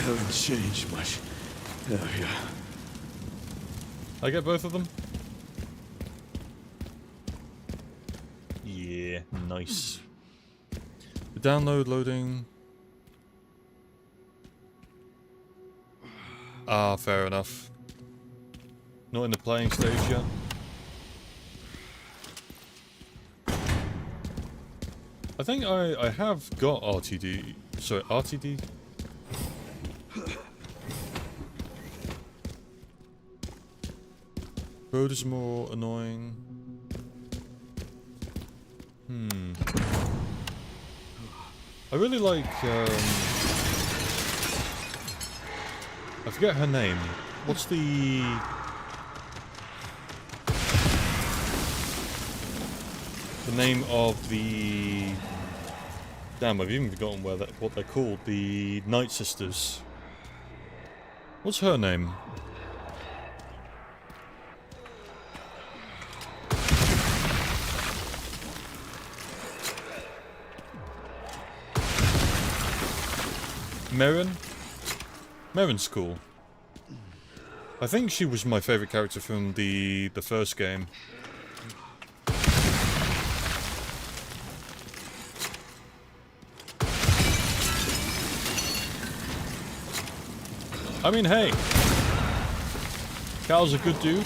Haven't changed much. Oh, yeah. I get both of them? Yeah, nice. The download loading. Ah, fair enough. Not in the playing stage yet. I think I have got RTD. Sorry, RTD? Road is more annoying. I really like, I forget her name. What's the name of the... Damn, I've even forgotten what they're called. The Night Sisters. What's her name? Merrin's cool. I think she was my favorite character from the first game. I mean, hey, Cal's a good dude.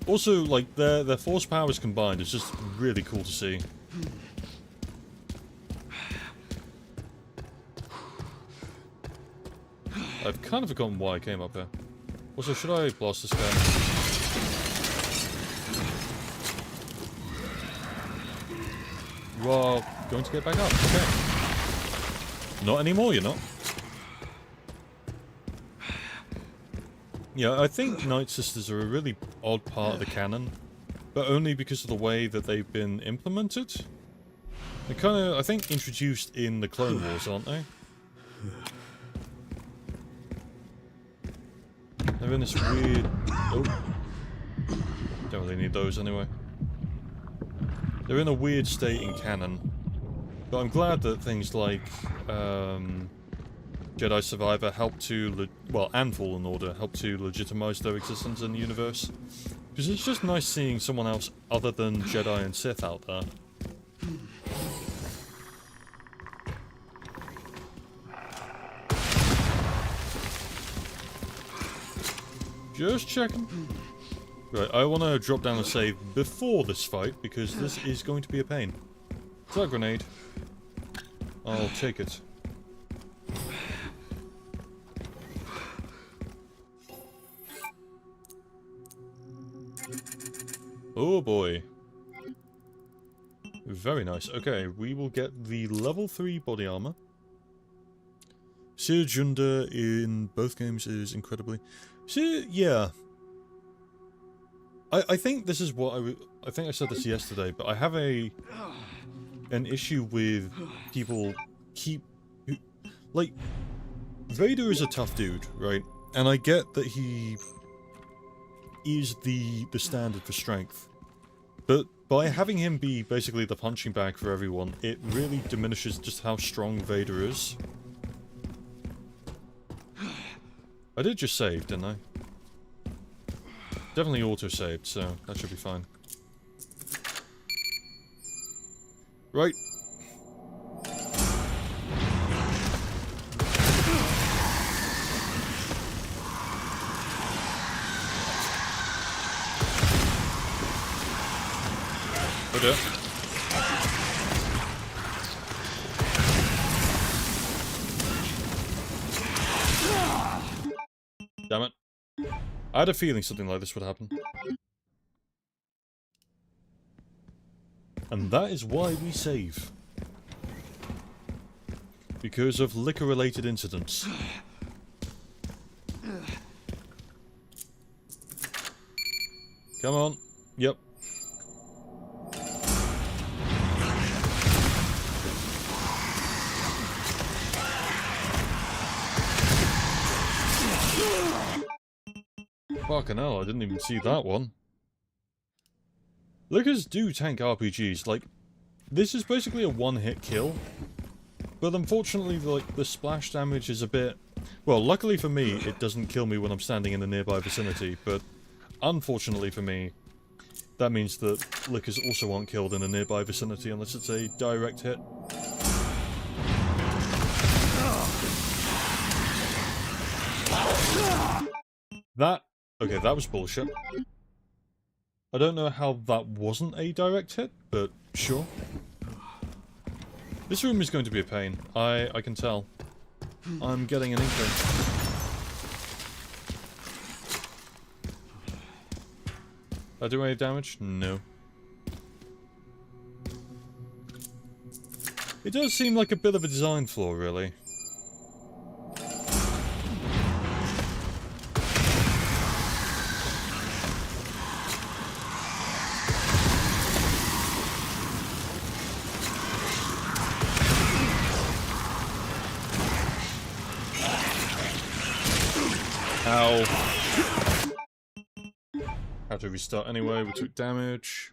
Also, like, their force powers combined is just really cool to see. I've kind of forgotten why I came up here. Also, should I blast this guy? You are going to get back up, okay. Not anymore, you're not. Yeah, I think Night Sisters are a really odd part of the canon, but only because of the way that they've been implemented. They're kind of, I think, introduced in the Clone Wars, aren't they? They're in this weird... Oh. Don't really need those anyway. They're in a weird state in canon. But I'm glad that things like Jedi Survivor help to... well, and Fallen Order help to legitimize their existence in the universe. Because it's just nice seeing someone else other than Jedi and Sith out there. Just checking. Right, I want to drop down a save before this fight, because this is going to be a pain. Is that a grenade? I'll take it. Oh boy. Very nice. Okay, we will get the level 3 body armor. Sir Junda in both games is incredibly... See, yeah. I think this is what I think I said this yesterday, but I have an issue with people like, Vader is a tough dude, right? And I get that he is the standard for strength. But by having him be basically the punching bag for everyone, it really diminishes just how strong Vader is. I did just save, didn't I? Definitely auto-saved, so that should be fine. Right. Oh dear. Damn it. I had a feeling something like this would happen. And that is why we save. Because of liquor-related incidents. Come on. Yep. Fucking hell, I didn't even see that one. Lickers do tank RPGs, like, this is basically a one-hit kill. But unfortunately, like, the splash damage is a bit... Well, luckily for me, it doesn't kill me when I'm standing in the nearby vicinity, but unfortunately for me, that means that Lickers also aren't killed in a nearby vicinity unless it's a direct hit. That... Okay, that was bullshit. I don't know how that wasn't a direct hit, but sure. This room is going to be a pain. I can tell. I'm getting an inkling. Did I do any damage? No. It does seem like a bit of a design flaw, really. Ow. Had to restart anyway, we took damage.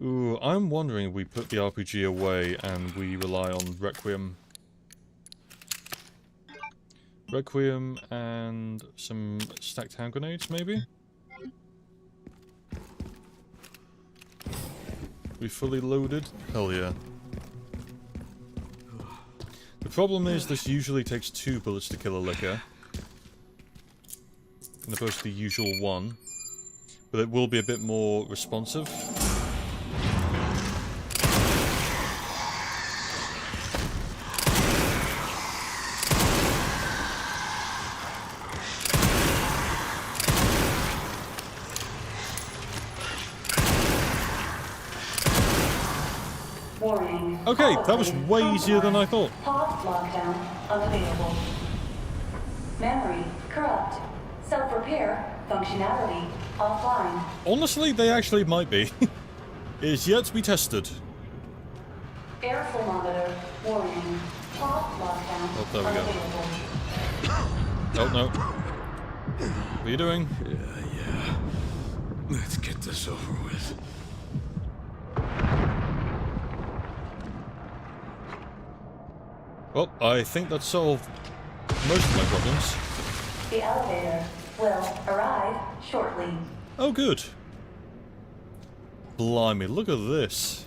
Ooh, I'm wondering if we put the RPG away and we rely on Requiem. Requiem and some stacked hand grenades, maybe? We fully loaded? Hell yeah. The problem is this usually takes 2 bullets to kill a licker, as opposed to the usual 1. But it will be a bit more responsive. Warning. Okay, that was way easier than I thought. Pod lockdown unavailable. Memory corrupt. Self-repair functionality offline. Honestly, they actually might be. It is yet to be tested. Air thermometer warning. Pod lockdown Oh, there we go. unavailable. Oh, no. What are you doing? Yeah. Let's get this over with. Well, I think that solved most of my problems. The elevator will arrive shortly. Oh, good. Blimey, look at this.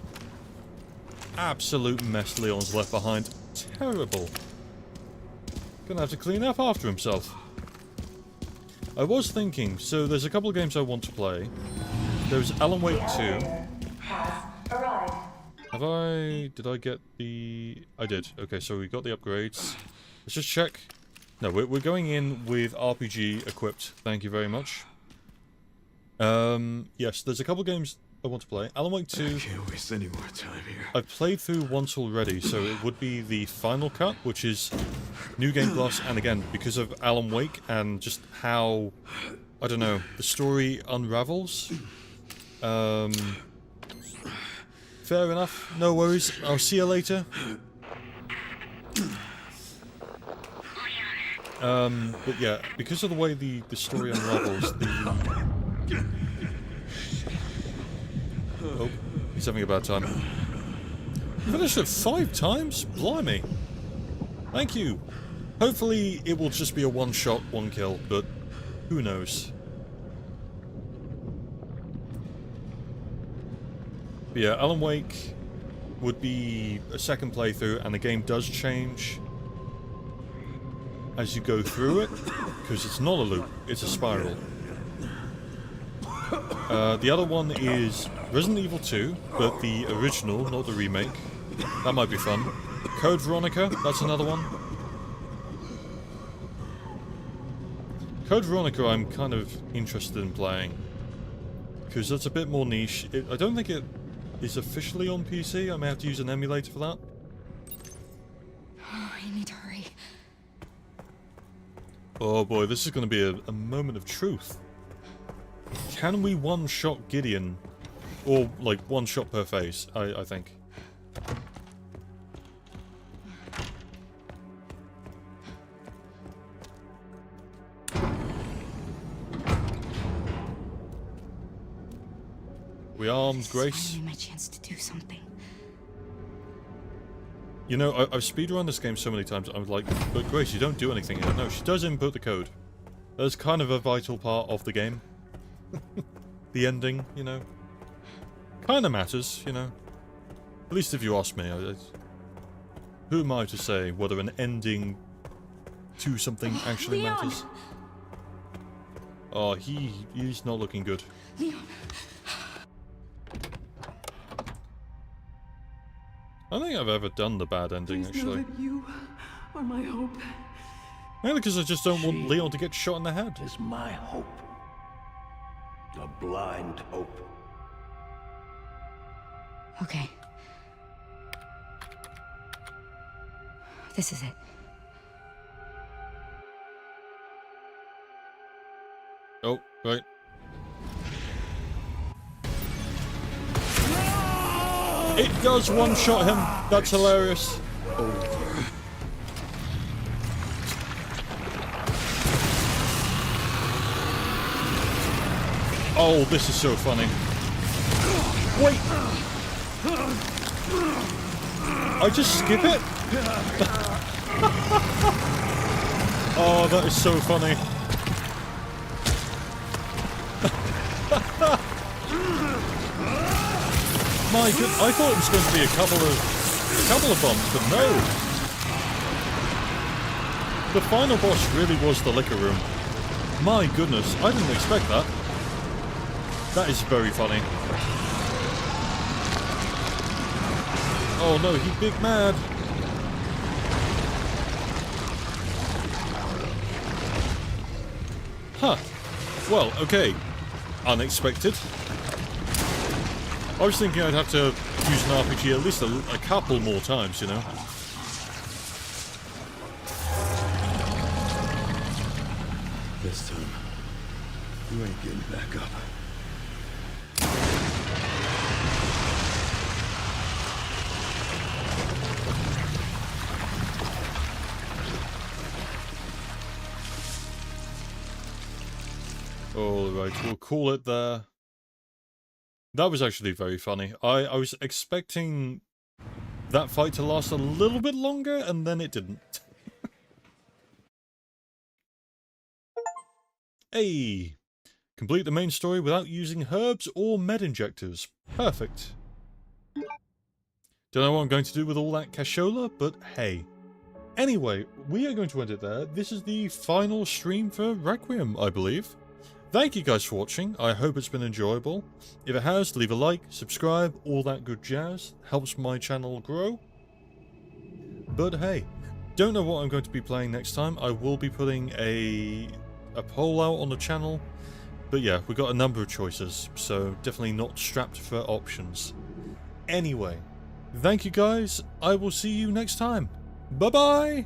Absolute mess Leon's left behind. Terrible. Gonna have to clean up after himself. I was thinking, so there's a couple of games I want to play. There's Alan Wake 2. Has arrived. Have I... Did I get the... I did. Okay, so we got the upgrades. Let's just check. No, we're going in with RPG equipped. Thank you very much. Yes, there's a couple games I want to play. Alan Wake 2... I can't waste any more time here. I've played through once already, so it would be the final cut, which is New Game Plus, and again, because of Alan Wake and just how, I don't know, the story unravels. Fair enough, no worries, I'll see you later. But yeah, because of the way the story unravels, Oh, he's having a bad time. Finished it 5 times? Blimey. Thank you. Hopefully it will just be a one-shot, one-kill, but who knows. But yeah, Alan Wake would be a second playthrough, and the game does change as you go through it, because it's not a loop, it's a spiral. The other one is Resident Evil 2, but the original, not the remake. That might be fun. Code Veronica, that's another one. Code Veronica I'm kind of interested in playing, because that's a bit more niche. I don't think it is officially on PC, I may have to use an emulator for that. Oh, I need to hurry. Oh boy, this is going to be a moment of truth. Can we one-shot Gideon? Or, like, one shot per phase, I think. We armed, Grace. Finally my chance to do something. You know, I've speedrun this game so many times, I was like, but Grace, you don't do anything here. No, she does input the code. That's kind of a vital part of the game. The ending, you know. Kind of matters, you know. At least if you ask me. Who am I to say whether an ending to something actually Leon! matters? Oh, he's not looking good. Leon. I don't think I've ever done the bad ending, actually. You are my hope. Mainly because I just don't want Leon to get shot in the head. Is my hope. A blind hope. Okay. This is it. Oh, right. It does one-shot him. That's hilarious. Oh, this is so funny. Wait! I just skip it? Oh, that is so funny. My god, I thought it was going to be a couple of bumps, but no. The final boss really was the liquor room. My goodness, I didn't expect that. That is very funny. Oh no, he big mad. Huh. Well, okay. Unexpected. I was thinking I'd have to use an RPG at least a couple more times, you know. This time, you ain't getting back up. Alright, we'll call it there. That was actually very funny. I was expecting that fight to last a little bit longer, and then it didn't. Hey! Complete the main story without using herbs or med injectors. Perfect. Don't know what I'm going to do with all that cashola, but hey. Anyway, we are going to end it there. This is the final stream for Requiem, I believe. Thank you guys for watching. I hope it's been enjoyable. If it has, leave a like, subscribe, all that good jazz. Helps my channel grow. But hey, don't know what I'm going to be playing next time. I will be putting a poll out on the channel. But yeah, we've got a number of choices, so definitely not strapped for options. Anyway, thank you guys. I will see you next time. Bye-bye!